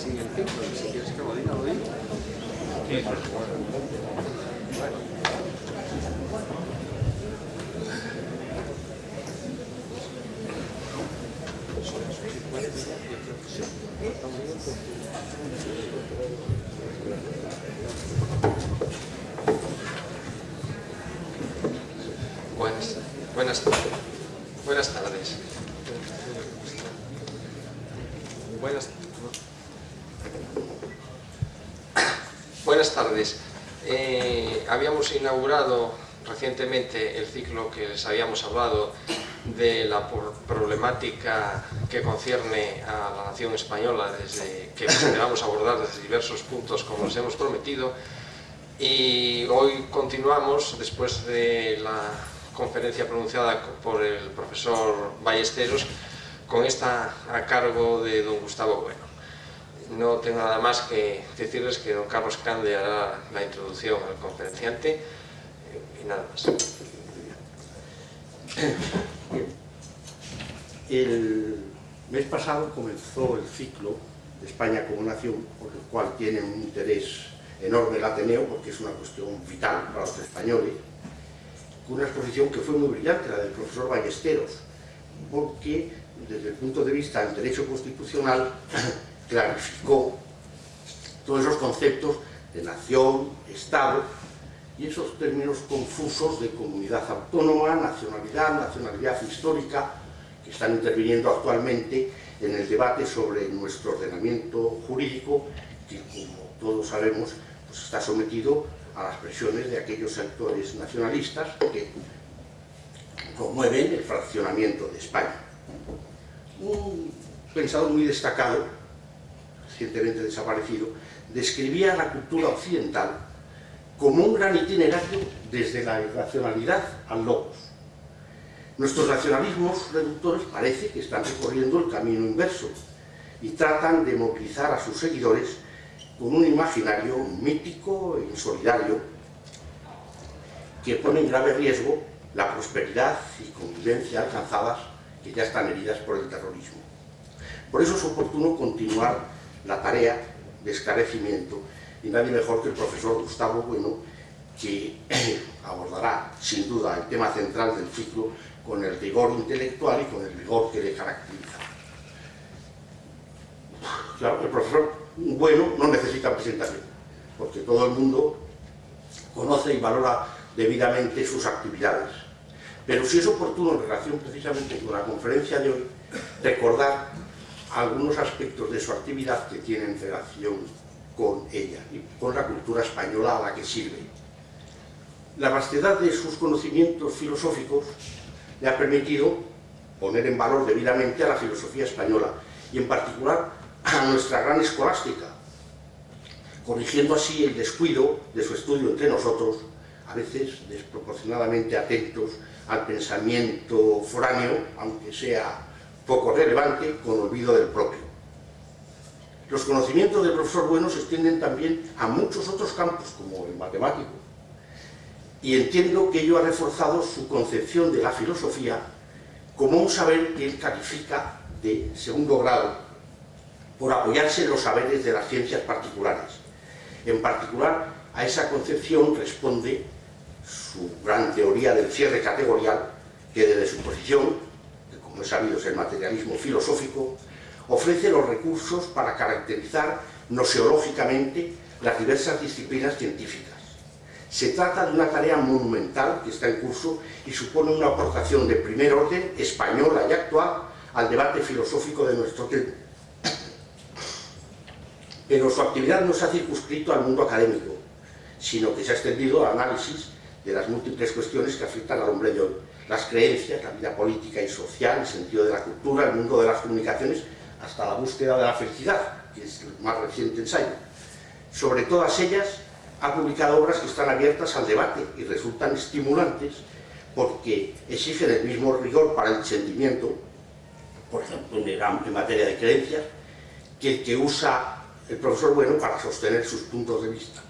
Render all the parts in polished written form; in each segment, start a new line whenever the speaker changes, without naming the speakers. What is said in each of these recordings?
sigue el ciclo. Si quieres que lo diga, lo digo.
Buenas tardes. Buenas tardes. Habíamos inaugurado recientemente el ciclo que les habíamos hablado de la problemática que concierne a la nación española, desde que esperamos abordar desde diversos puntos como les hemos prometido, y hoy continuamos después de la conferencia pronunciada por el profesor Ballesteros, con esta a cargo de don Gustavo Bueno. No tengo nada más que decirles que don Carlos Cande hará la introducción al conferenciante y nada más.
El mes pasado comenzó el ciclo de España como nación, por el cual tiene un interés enorme el Ateneo, porque es una cuestión vital para los españoles, con una exposición que fue muy brillante, la del profesor Ballesteros, porque desde el punto de vista del derecho constitucional clarificó todos esos conceptos de nación, Estado y esos términos confusos de comunidad autónoma, nacionalidad histórica, que están interviniendo actualmente en el debate sobre nuestro ordenamiento jurídico, que como todos sabemos pues está sometido a las presiones de aquellos sectores nacionalistas que promueven el fraccionamiento de España. Un pensador muy destacado, recientemente desaparecido, describía la cultura occidental como un gran itinerario desde la irracionalidad al logos. Nuestros nacionalismos reductores parece que están recorriendo el camino inverso y tratan de movilizar a sus seguidores con un imaginario mítico e insolidario que pone en grave riesgo la prosperidad y convivencia alcanzadas, que ya están heridas por el terrorismo. Por eso es oportuno continuar la tarea de esclarecimiento, y nadie mejor que el profesor Gustavo Bueno, que abordará sin duda el tema central del ciclo con el rigor intelectual y con el rigor que le caracteriza. Claro, el profesor Bueno no necesita presentación, porque todo el mundo conoce y valora debidamente sus actividades. Pero sí es oportuno, en relación precisamente con la conferencia de hoy, recordar algunos aspectos de su actividad que tienen relación con ella y con la cultura española a la que sirve. La vastedad de sus conocimientos filosóficos le ha permitido poner en valor debidamente a la filosofía española y en particular a nuestra gran escolástica, corrigiendo así el descuido de su estudio entre nosotros, a veces desproporcionadamente atentos al pensamiento foráneo, aunque sea poco relevante, con olvido del propio. Los conocimientos del profesor Bueno se extienden también a muchos otros campos, como el matemático, y entiendo que ello ha reforzado su concepción de la filosofía como un saber que él califica de segundo grado, por apoyarse en los saberes de las ciencias particulares. En particular, a esa concepción responde su gran teoría del cierre categorial, que desde su posición, que como es sabido es el materialismo filosófico, ofrece los recursos para caracterizar noseológicamente las diversas disciplinas científicas. Se trata de una tarea monumental que está en curso y supone una aportación de primer orden, española y actual, al debate filosófico de nuestro tiempo. Pero su actividad no se ha circunscrito al mundo académico, sino que se ha extendido al análisis de las múltiples cuestiones que afectan al hombre de hoy: las creencias, la vida política y social, el sentido de la cultura, el mundo de las comunicaciones, hasta la búsqueda de la felicidad, que es el más reciente ensayo. Sobre todas ellas ha publicado obras que están abiertas al debate y resultan estimulantes porque exigen el mismo rigor para el sentimiento, por ejemplo en materia de creencias, que el que usa el profesor Bueno para sostener sus puntos de vista.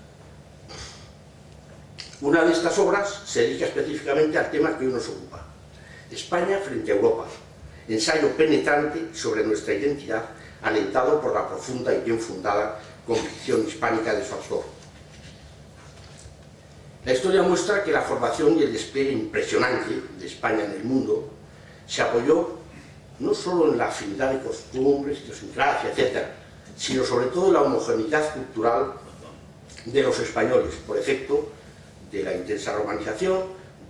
Una de estas obras se dedica específicamente al tema que hoy nos ocupa: España frente a Europa, ensayo penetrante sobre nuestra identidad alentado por la profunda y bien fundada convicción hispánica de su autor. La historia muestra que la formación y el despliegue impresionante de España en el mundo se apoyó no solo en la afinidad de costumbres, idiosincrasia, etc., sino sobre todo en la homogeneidad cultural de los españoles, por efecto de la intensa romanización,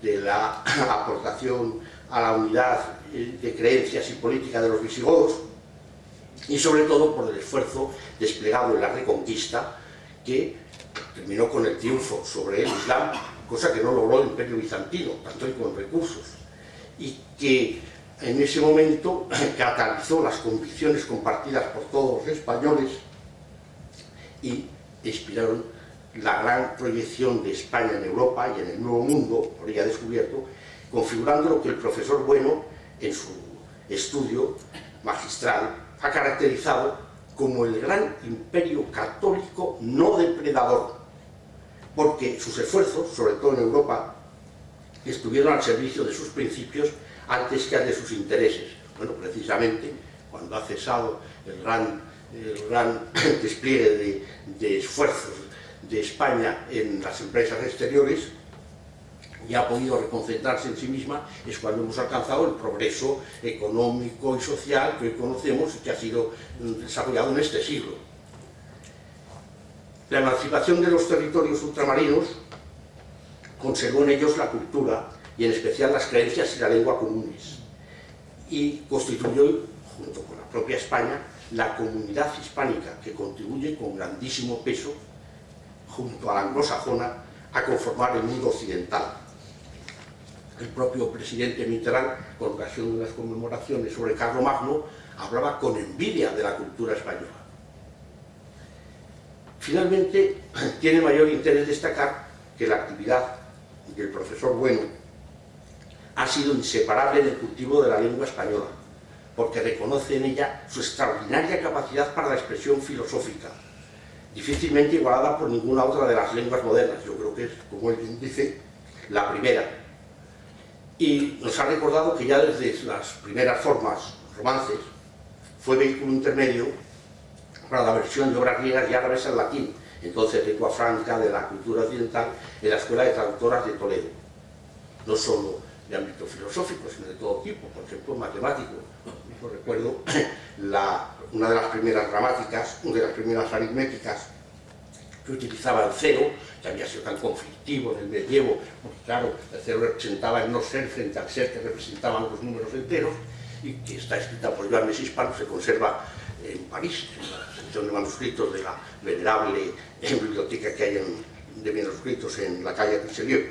de la aportación a la unidad de creencias y política de los visigodos, y sobre todo por el esfuerzo desplegado en la Reconquista, que terminó con el triunfo sobre el Islam, cosa que no logró el Imperio Bizantino, tanto y con recursos, y que en ese momento catalizó las convicciones compartidas por todos los españoles y inspiraron la gran proyección de España en Europa y en el Nuevo Mundo, por ella descubierto, configurando lo que el profesor Bueno, en su estudio magistral, ha caracterizado como el gran imperio católico no depredador, porque sus esfuerzos, sobre todo en Europa, estuvieron al servicio de sus principios antes que al de sus intereses. Bueno, precisamente, cuando ha cesado el gran despliegue de esfuerzos de España en las empresas exteriores y ha podido reconcentrarse en sí misma, es cuando hemos alcanzado el progreso económico y social que hoy conocemos y que ha sido desarrollado en este siglo. La emancipación de los territorios ultramarinos conservó en ellos la cultura y en especial las creencias y la lengua comunes, y constituyó, junto con la propia España, la comunidad hispánica que contribuye con grandísimo peso, junto a la anglosajona, a conformar el mundo occidental. El propio presidente Mitterrand, con ocasión de las conmemoraciones sobre Carlomagno, hablaba con envidia de la cultura española. Finalmente, tiene mayor interés destacar que la actividad del profesor Bueno ha sido inseparable del cultivo de la lengua española, porque reconoce en ella su extraordinaria capacidad para la expresión filosófica, difícilmente igualada por ninguna otra de las lenguas modernas. Yo creo que es, como él dice, la primera. Y nos ha recordado que ya desde las primeras formas, romances, fue vehículo intermedio para la versión de obras griegas y árabes al latín, entonces lengua franca de la cultura occidental, en la Escuela de Traductoras de Toledo. No solo de ámbito filosófico, sino de todo tipo, por ejemplo, matemático. Yo recuerdo una de las primeras gramáticas, una de las primeras aritméticas que utilizaba el cero, que había sido tan conflictivo en el medievo, porque claro, el cero representaba el no ser frente al ser que representaban los números enteros, y que está escrita por Joan Mesís Palo, se conserva en París, en la sección de manuscritos de la venerable biblioteca que hay de manuscritos en la calle Richelieu.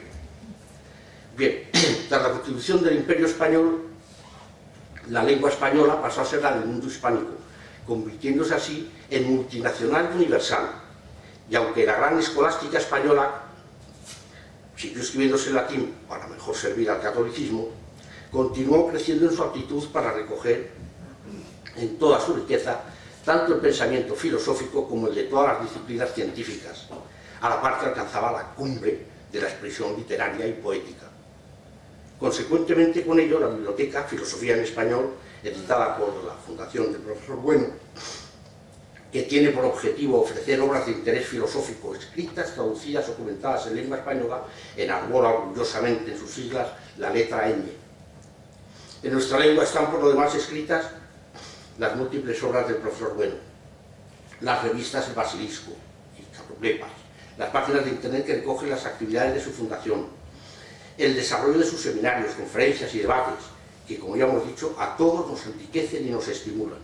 Bien, tras la constitución del Imperio Español, la lengua española pasó a ser la del mundo hispánico, convirtiéndose así en multinacional y universal. Y aunque la gran escolástica española siguió escribiéndose en latín para mejor servir al catolicismo, continuó creciendo en su aptitud para recoger en toda su riqueza tanto el pensamiento filosófico como el de todas las disciplinas científicas, a la par que alcanzaba la cumbre de la expresión literaria y poética. Consecuentemente con ello, la biblioteca Filosofía en Español, editada por la Fundación del Profesor Bueno, que tiene por objetivo ofrecer obras de interés filosófico escritas, traducidas o comentadas en lengua española, enarbola orgullosamente en sus siglas la letra ñ. En nuestra lengua están por lo demás escritas las múltiples obras del profesor Bueno, las revistas El Basilisco y Carroblepas, las páginas de internet que recogen las actividades de su fundación, el desarrollo de sus seminarios, conferencias y debates, que, como ya hemos dicho, a todos nos enriquecen y nos estimulan.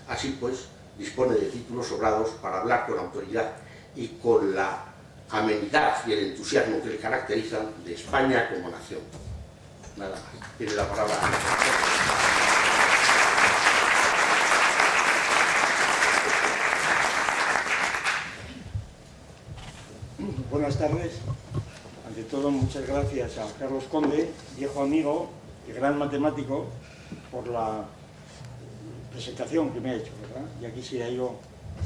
Así pues, dispone de títulos sobrados para hablar con autoridad y con la amenidad y el entusiasmo que le caracterizan de España como nación. Nada más. Tiene la palabra.
Buenas tardes. Ante todo, muchas gracias a Carlos Conde, viejo amigo y gran matemático, por la presentación que me ha hecho, ¿verdad? Y aquí quisiera yo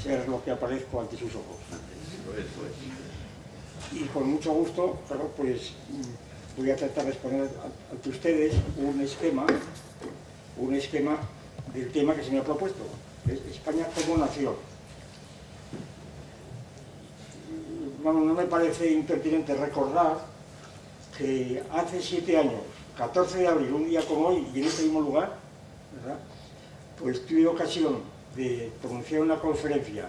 ser lo que aparezco ante sus ojos. Y con mucho gusto, claro, pues voy a tratar de exponer ante ustedes un esquema del tema que se me ha propuesto. España como nación. Bueno, no me parece impertinente recordar que hace 7 años, 14 de abril, un día como hoy, y en este mismo lugar, ¿verdad?, pues tuve ocasión de pronunciar una conferencia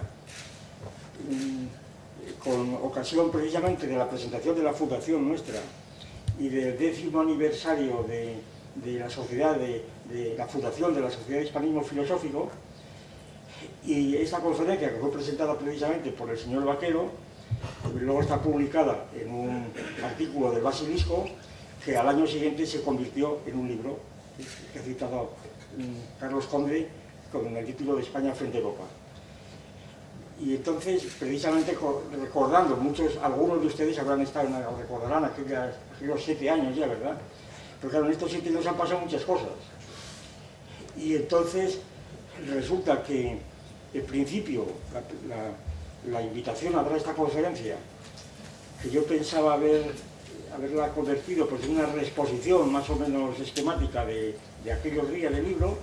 con ocasión precisamente de la presentación de la fundación nuestra y del 10º aniversario de la sociedad, de la fundación de la Sociedad de Hispanismo Filosófico, y esta conferencia, que fue presentada precisamente por el señor Vaquero, luego está publicada en un artículo del Basilisco, que al año siguiente se convirtió en un libro que ha citado Carlos Conde con el título de España frente a Europa. Y entonces, precisamente recordando, algunos de ustedes recordarán aquellos 7 años ya, ¿verdad? Pero claro, en estos 7 años han pasado muchas cosas. Y entonces resulta que en principio la invitación a dar esta conferencia, que yo pensaba haberla convertido pues, en una reexposición más o menos esquemática de aquellos días del libro,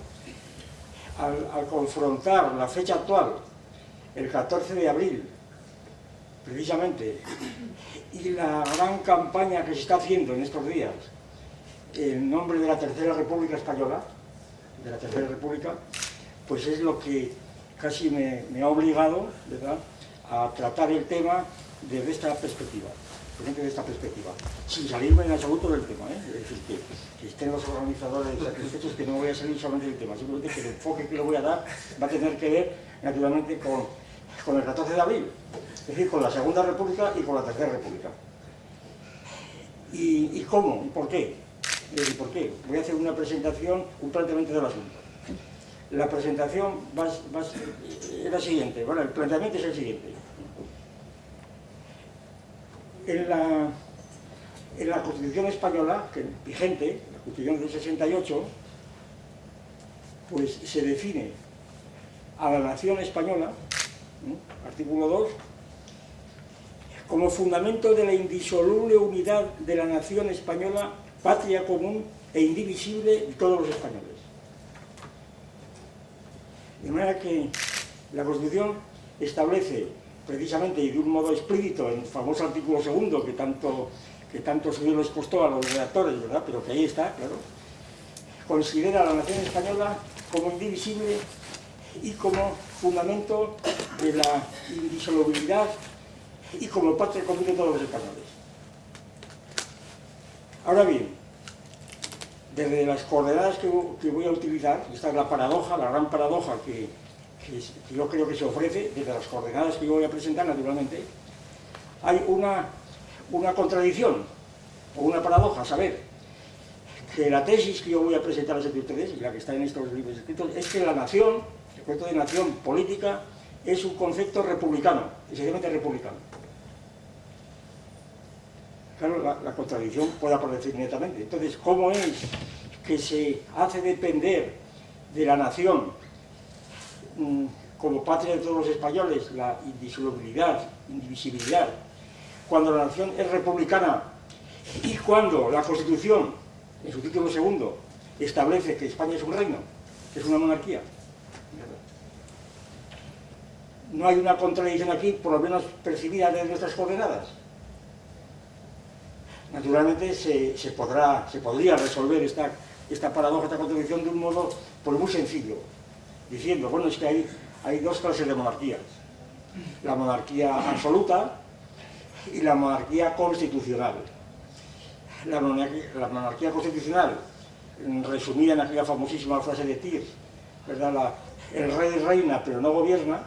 al confrontar la fecha actual, el 14 de abril, precisamente, y la gran campaña que se está haciendo en estos días en nombre de la Tercera República Española, de la Tercera República, pues es lo que casi me ha obligado, ¿verdad?, a tratar el tema desde esta perspectiva, sin salirme en absoluto del tema, ¿eh? Es decir, que estén los organizadores satisfechos, que no voy a salir solamente del tema, simplemente que el enfoque que le voy a dar va a tener que ver, naturalmente, con el 14 de abril, es decir, con la Segunda República y con la Tercera República. ¿Y cómo? ¿Y por qué? ¿Por qué? Voy a hacer una presentación, un planteamiento del asunto. La presentación es la siguiente, bueno, el planteamiento es el siguiente. En la Constitución española, que vigente, la Constitución del 68, pues se define a la nación española, artículo 2, como fundamento de la indisoluble unidad de la nación española, patria común e indivisible de todos los españoles. De manera que la Constitución establece precisamente y de un modo explícito en el famoso artículo 2, que tanto suyo les costó a los redactores, ¿verdad?, pero que ahí está, claro, considera a la nación española como indivisible y como fundamento de la indisolubilidad y como patria común de todos los españoles. Ahora bien, desde las coordenadas que voy a utilizar, esta es la paradoja, la gran paradoja que yo creo que se ofrece, desde las coordenadas que yo voy a presentar, naturalmente, hay una contradicción, o una paradoja, a saber, que la tesis que yo voy a presentar ante ustedes, y la que está en estos libros escritos, es que la nación, el concepto de nación política, es un concepto republicano, esencialmente republicano. Claro, la contradicción puede aparecer inmediatamente. Entonces, ¿cómo es que se hace depender de la nación como patria de todos los españoles la indisolubilidad, indivisibilidad, cuando la nación es republicana y cuando la Constitución, en su título 2, establece que España es un reino, que es una monarquía? ¿No hay una contradicción aquí, por lo menos percibida desde nuestras coordenadas? Naturalmente se podría resolver esta paradoja, esta contradicción de un modo pues, muy sencillo, diciendo, bueno, es que hay dos clases de monarquías, la monarquía absoluta y la monarquía constitucional. La monarquía constitucional, resumida en aquella famosísima frase de Thiers, ¿verdad?, el rey reina pero no gobierna.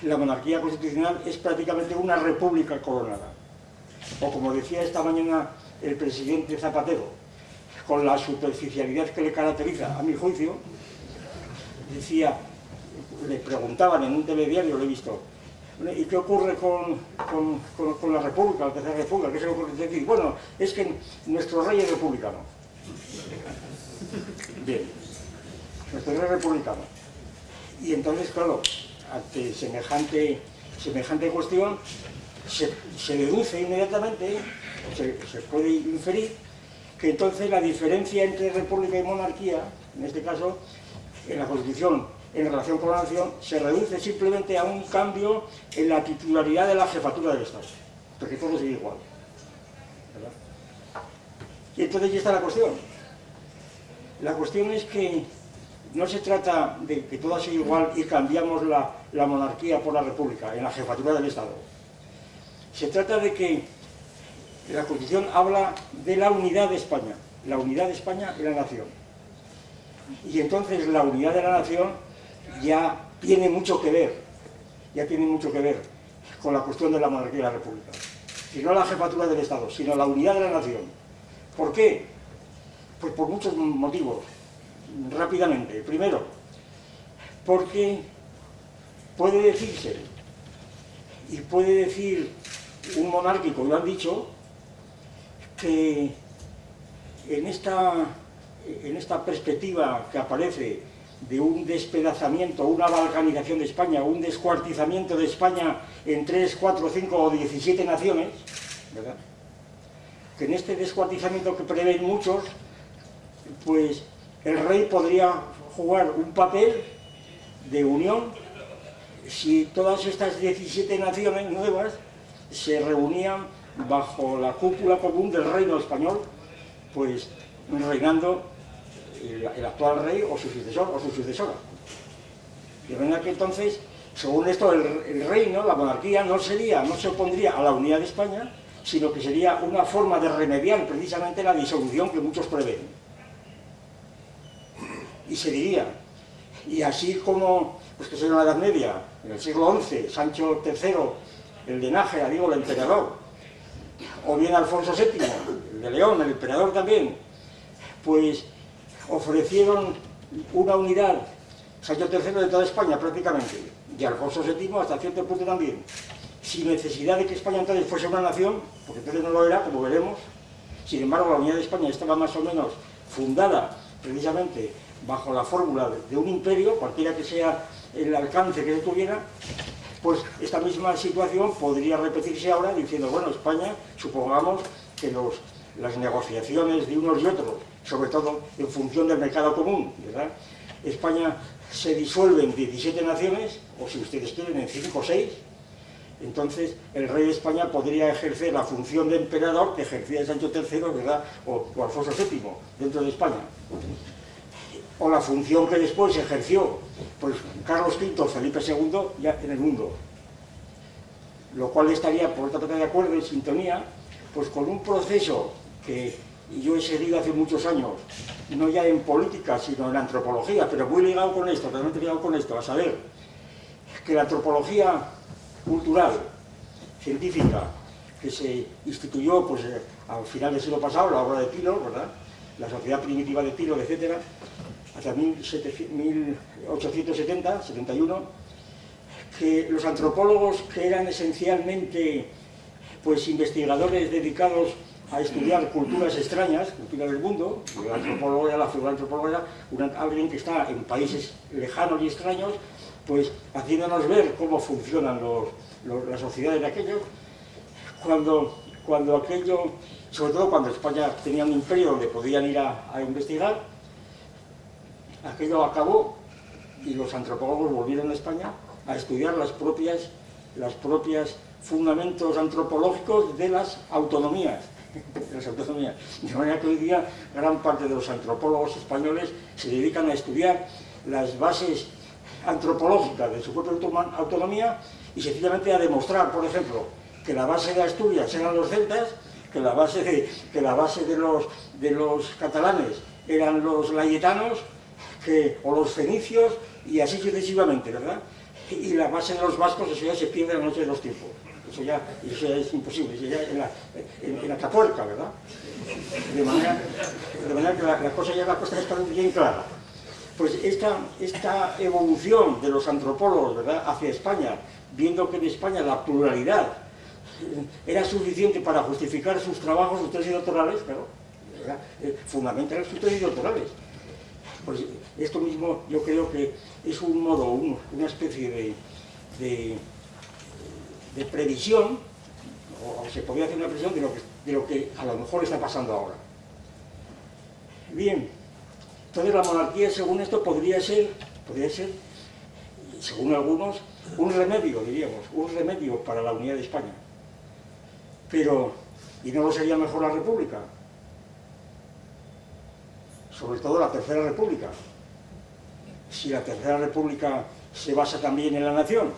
La monarquía constitucional es prácticamente una república coronada. O como decía esta mañana el presidente Zapatero, con la superficialidad que le caracteriza, a mi juicio, decía, le preguntaban en un telediario, lo he visto, ¿y qué ocurre con la República, la Tercera República? ¿Qué se le ocurre decir? Bueno, es que nuestro rey es republicano. Bien, nuestro rey es republicano. Y entonces, claro, ante semejante cuestión, se deduce inmediatamente, se puede inferir, que entonces la diferencia entre república y monarquía, en este caso, en la Constitución en relación con la nación se reduce simplemente a un cambio en la titularidad de la jefatura del Estado, porque todo sigue igual, ¿verdad? Y entonces ya está la cuestión. La cuestión es que no se trata de que todo siga igual y cambiamos la monarquía por la república en la jefatura del Estado. Se trata de que la Constitución habla de la unidad de España y la nación. Y entonces la unidad de la nación ya tiene mucho que ver con la cuestión de la monarquía y la república. Si no la jefatura del Estado, sino la unidad de la nación. ¿Por qué? Pues por muchos motivos. Rápidamente. Primero, porque puede decirse, y puede decir un monárquico, lo han dicho, que en esta perspectiva que aparece de un despedazamiento, una balcanización de España, un descuartizamiento de España en 3, 4, 5 o 17 naciones, ¿verdad? Que en este descuartizamiento que prevén muchos, pues el rey podría jugar un papel de unión si todas estas 17 naciones nuevas se reunían bajo la cúpula común del reino español, pues reinando el actual rey o su sucesor o su sucesora. De manera que entonces, según esto, el reino, la monarquía, no se opondría a la unidad de España, sino que sería una forma de remediar precisamente la disolución que muchos prevén. Y se diría, y así como, pues que soy en la Edad Media, en el siglo XI, Sancho III, el de Nájera, digo, el emperador, o bien Alfonso VII, el de León, el emperador también, pues ofrecieron una unidad, Sancho III de toda España prácticamente, y Alfonso VII hasta cierto punto también, sin necesidad de que España entonces fuese una nación, porque entonces no lo era, como veremos. Sin embargo, la unidad de España estaba más o menos fundada precisamente bajo la fórmula de un imperio, cualquiera que sea el alcance que tuviera. Pues esta misma situación podría repetirse ahora diciendo, bueno, España, supongamos que las negociaciones de unos y otros, sobre todo en función del mercado común, ¿verdad? España se disuelve en 17 naciones, o si ustedes quieren, en 5 o 6, entonces el rey de España podría ejercer la función de emperador que ejercía Sancho III, ¿verdad? O Alfonso VII, dentro de España. O la función que después ejerció pues Carlos V, Felipe II, ya en el mundo. Lo cual estaría, por otra parte, de acuerdo, en sintonía, pues con un proceso que yo he seguido hace muchos años, no ya en política, sino en antropología, pero muy ligado con esto, realmente ligado con esto, a saber, que la antropología cultural, científica, que se instituyó pues, al final del siglo pasado, la obra de Tylor, ¿verdad? La sociedad primitiva de Tylor, etc., hasta 1870, 71, que los antropólogos, que eran esencialmente pues, investigadores dedicados a estudiar culturas extrañas, culturas del mundo, el antropólogo era, la figura antropóloga era alguien que está en países lejanos y extraños, pues haciéndonos ver cómo funcionan las sociedades de aquellos, cuando aquello, sobre todo cuando España tenía un imperio donde podían ir a investigar, aquello acabó y los antropólogos volvieron a España a estudiar los propios fundamentos antropológicos de las autonomías. De manera que hoy día gran parte de los antropólogos españoles se dedican a estudiar las bases antropológicas de su propia autonomía y sencillamente a demostrar, por ejemplo, que la base de Asturias eran los celtas, que la base de los catalanes eran los layetanos, o los fenicios, y así sucesivamente, ¿verdad? Y la base de los vascos, eso ya se pierde a la noche de los tiempos. Eso ya es imposible, eso ya en la Atapuerca, ¿verdad? De manera que la cosa ya está bien clara. Pues esta evolución de los antropólogos, ¿verdad?, hacia España, viendo que en España la pluralidad era suficiente para justificar sus trabajos, sus tesis doctorales, claro, fundamentalmente sus tesis doctorales. Pues esto mismo yo creo que es un modo, una especie de previsión, o se podría hacer una previsión de lo que a lo mejor está pasando ahora. Bien, entonces la monarquía, según esto, podría ser según algunos, un remedio, diríamos, un remedio para la unidad de España. Pero, ¿y no lo sería mejor la República? Sobre todo la Tercera República. Si la Tercera República se basa también en la nación,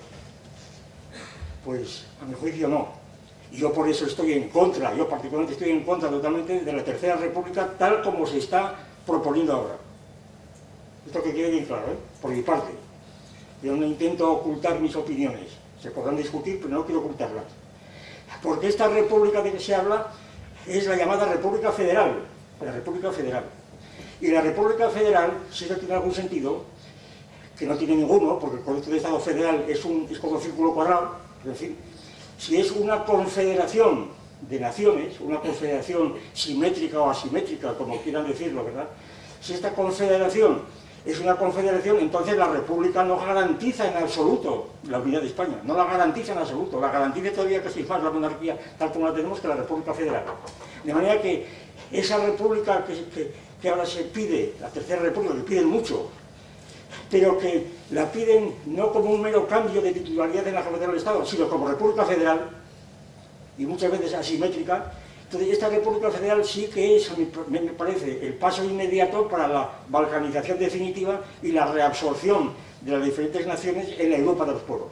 pues a mi juicio no. Y yo por eso estoy en contra, yo particularmente estoy en contra totalmente de la Tercera República tal como se está proponiendo ahora. Esto que quede bien claro, por mi parte. Yo no intento ocultar mis opiniones, se podrán discutir, pero no quiero ocultarlas. Porque esta república de que se habla es la llamada República Federal, la República Federal. Y la República Federal, si eso tiene algún sentido, que no tiene ninguno, porque el concepto de Estado federal es como un círculo cuadrado, es decir, si es una confederación de naciones, una confederación simétrica o asimétrica, como quieran decirlo, ¿verdad? Si esta confederación es una confederación, entonces la República no garantiza en absoluto la unidad de España, no la garantiza en absoluto, la garantiza todavía casi más la monarquía tal como la tenemos que la República Federal. De manera que esa República que ahora se pide, la Tercera República, que piden mucho, pero que la piden no como un mero cambio de titularidad en la cabecera del Estado, sino como República Federal, y muchas veces asimétrica. Entonces esta República Federal sí que es, me parece, el paso inmediato para la balcanización definitiva y la reabsorción de las diferentes naciones en la Europa de los pueblos.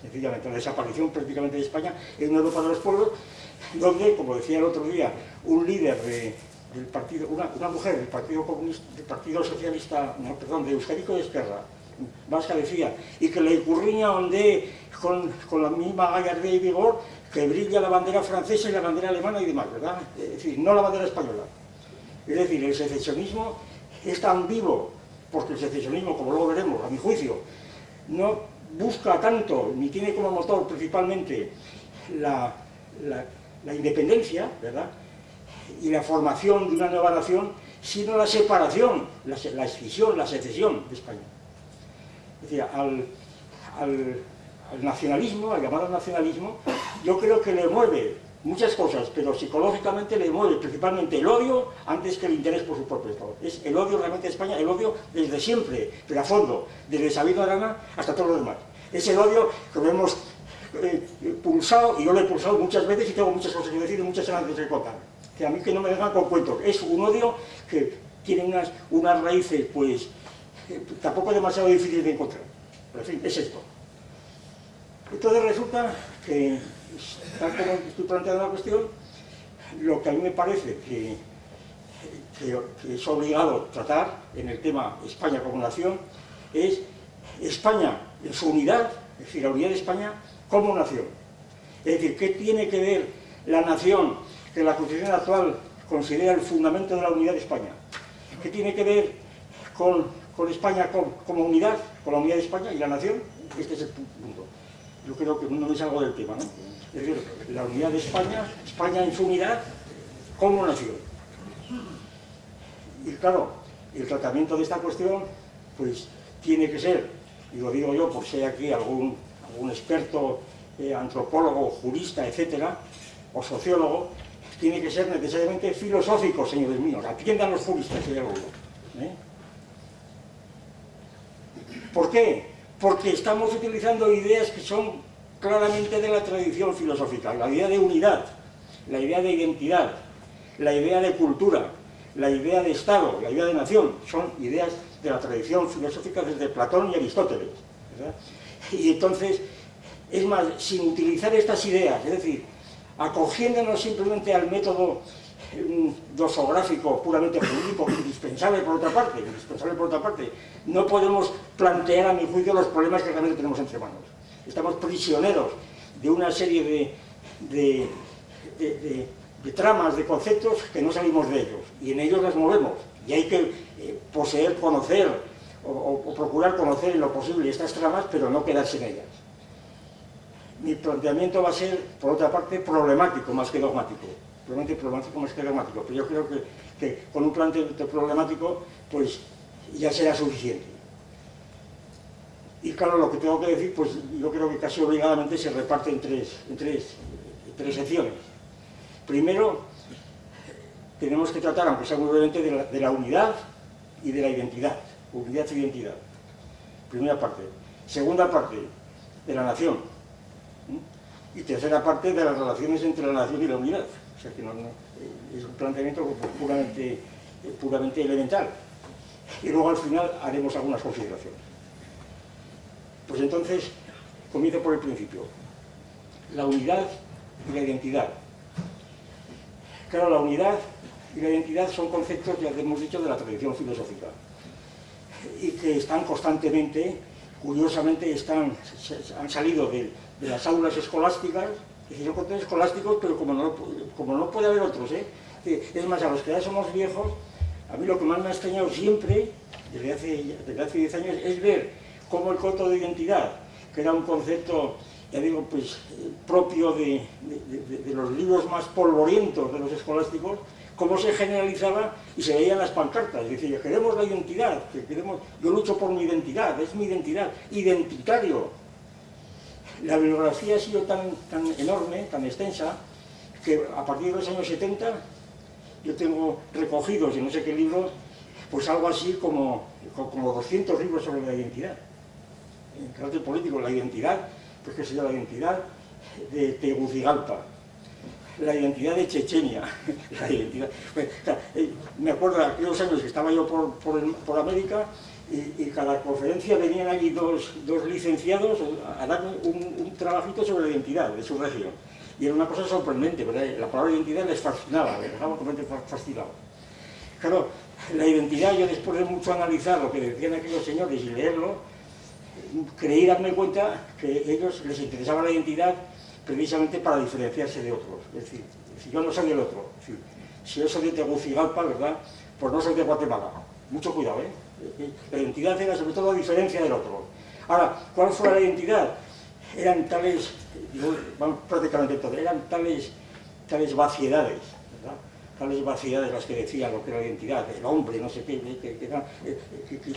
Sencillamente, la desaparición prácticamente de España en una Europa de los pueblos, donde, como decía el otro día, un líder del partido, una mujer del Partido Comunista, del Partido Socialista, no, perdón, de Euskadi y Esquerra, vasca, decía, y que la Icurriña onde con la misma gallardía y vigor que brilla la bandera francesa y la bandera alemana y demás, ¿verdad? Es decir, no la bandera española. Es decir, el secesionismo es tan vivo, porque el secesionismo, como luego veremos, a mi juicio, no busca tanto, ni tiene como motor principalmente la independencia, ¿verdad?, y la formación de una nueva nación, sino la separación, la escisión, la secesión de España. Es decir, al nacionalismo, al llamado nacionalismo, yo creo que le mueve muchas cosas, pero psicológicamente le mueve principalmente el odio antes que el interés por su propio Estado. Es el odio realmente de España, el odio desde siempre, pero a fondo, desde Sabino Arana hasta todos los demás. Es el odio que lo hemos pulsado, y yo lo he pulsado muchas veces y tengo muchas cosas que decir y muchas ganas de contar. Que a mí que no me vengan con cuentos. Es un odio que tiene unas raíces, pues, tampoco demasiado difíciles de encontrar. Pero en fin, es esto. Entonces resulta que, tal como estoy planteando la cuestión, lo que a mí me parece que es obligado tratar en el tema España como nación es España en su unidad, es decir, la unidad de España como nación. Es decir, ¿qué tiene que ver la nación que la Constitución actual considera el fundamento de la unidad de España? ¿Qué tiene que ver con España como unidad, con la unidad de España y la nación? Este es el punto. Yo creo que no me salgo del tema, ¿no? Es decir, la unidad de España, España en su unidad como nación. Y claro, el tratamiento de esta cuestión, pues, tiene que ser, y lo digo yo por si hay aquí algún experto, antropólogo, jurista, etcétera, o sociólogo, tiene que ser necesariamente filosófico, señores míos. Atiendan los juristas, si hay alguno. ¿Por qué? Porque estamos utilizando ideas que son claramente de la tradición filosófica. La idea de unidad, la idea de identidad, la idea de cultura, la idea de Estado, la idea de nación, son ideas de la tradición filosófica desde Platón y Aristóteles, ¿verdad? Y entonces, es más, sin utilizar estas ideas, es decir, acogiéndonos simplemente al método dosográfico puramente jurídico, indispensable por otra parte, no podemos plantear a mi juicio los problemas que realmente tenemos entre manos. Estamos prisioneros de una serie de tramas, de conceptos que no salimos de ellos, y en ellos las movemos, y hay que poseer, conocer, o procurar conocer en lo posible estas tramas, pero no quedarse en ellas. Mi planteamiento va a ser, por otra parte, problemático más que dogmático. Probablemente problemático más que dogmático, pero yo creo que con un planteamiento problemático, pues ya será suficiente. Y claro, lo que tengo que decir, pues yo creo que casi obligadamente se reparte en tres secciones. Primero, tenemos que tratar, aunque sea muy brevemente, de la unidad y de la identidad. Unidad e identidad. Primera parte. Segunda parte, de la nación. Y tercera parte, de las relaciones entre la nación y la unidad. O sea que es un planteamiento puramente elemental. Y luego al final haremos algunas consideraciones. Pues entonces, comienzo por el principio. La unidad y la identidad. Claro, la unidad y la identidad son conceptos, ya hemos dicho, de la tradición filosófica. Y que están constantemente, curiosamente, han salido de las aulas escolásticas, es decir, son conceptos escolásticos, pero como no puede haber otros, Es más, a los que ya somos viejos, a mí lo que más me ha extrañado siempre, desde hace 10 años, es ver cómo el concepto de identidad, que era un concepto, ya digo, pues propio de los libros más polvorientos de los escolásticos, cómo se generalizaba y se veían las pancartas. Es decir, queremos la identidad, yo lucho por mi identidad, es mi identidad, identitario. La bibliografía ha sido tan enorme, tan extensa, que a partir de los años 70 yo tengo recogidos en no sé qué libros, pues algo así como 200 libros sobre la identidad. En carácter político, la identidad, pues que sería la identidad de Tegucigalpa, la identidad de Chechenia, la identidad... Pues, me acuerdo de aquellos años que estaba yo por América y cada conferencia venían allí dos licenciados a dar un trabajito sobre la identidad de su región. Y era una cosa sorprendente, ¿verdad? La palabra identidad les fascinaba, les dejaba completamente fascinados. Claro, la identidad, yo después de mucho analizar lo que decían aquellos señores y leerlo, creí darme cuenta que a ellos les interesaba la identidad precisamente para diferenciarse de otros. Es decir, si yo no soy del otro, es decir, si yo soy de Tegucigalpa, ¿verdad?, pues no soy de Guatemala. Mucho cuidado, La identidad era sobre todo la diferencia del otro. Ahora, ¿cuál fue la identidad? Eran tales, prácticamente todas, eran tales vaciedades, ¿verdad? Tales vaciedades las que decían lo que era la identidad, el hombre, no sé qué, que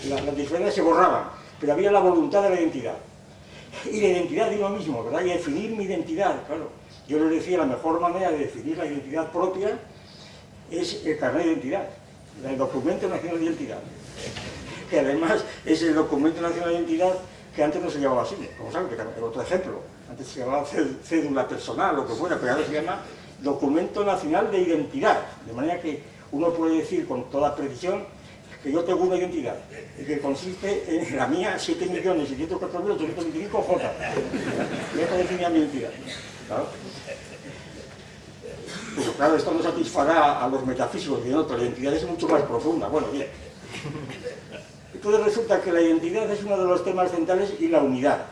las diferencias se borraban, pero había la voluntad de la identidad. Y la identidad de uno mismo, ¿verdad? Y definir mi identidad, claro. Yo les decía, la mejor manera de definir la identidad propia es el carnet de identidad, el documento nacional de identidad, que además es el documento nacional de identidad que antes no se llamaba así, como saben, que era otro ejemplo. Antes se llamaba cédula personal, lo que fuera, pero ahora se llama documento nacional de identidad, de manera que uno puede decir con toda precisión que yo tengo una identidad, que consiste en la mía 7.604.825 Eso definía mi identidad. ¿Claro? Pero claro, esto no satisfará a los metafísicos, diciendo que la identidad es mucho más profunda. Bueno, bien. Entonces resulta que la identidad es uno de los temas centrales y la unidad.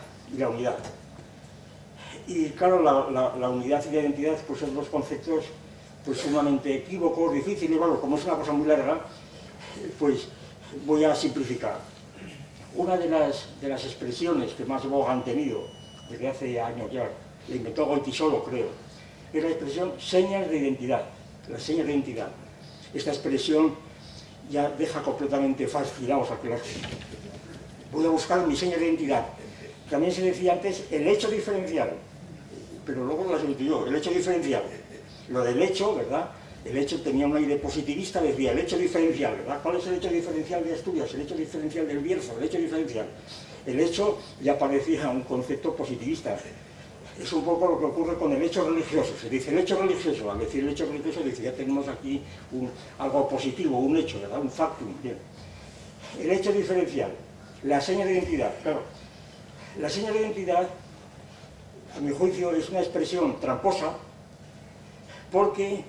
Y claro, la unidad y la identidad pues son dos conceptos pues sumamente equívocos, difíciles. Bueno, como es una cosa muy larga, pues voy a simplificar. Una de las expresiones que más boga han tenido desde hace años ya, la inventó Goytisolo, creo, es la expresión señas de identidad, las señas de identidad. Esta expresión ya deja completamente fascinados a que las... Voy a buscar mi seña de identidad. También se decía antes el hecho diferencial, pero luego lo sustituyó, el hecho diferencial. Lo del hecho, ¿verdad? El hecho tenía un aire positivista, decía el hecho diferencial, ¿verdad? ¿Cuál es el hecho diferencial de Asturias? El hecho diferencial del Bierzo, el hecho diferencial. El hecho ya parecía un concepto positivista. Es un poco lo que ocurre con el hecho religioso. Se dice el hecho religioso, al decir el hecho religioso, dice ya tenemos aquí algo positivo, un hecho, ¿verdad? Un factum. Bien. El hecho diferencial, la seña de identidad, claro. La seña de identidad, a mi juicio, es una expresión tramposa, porque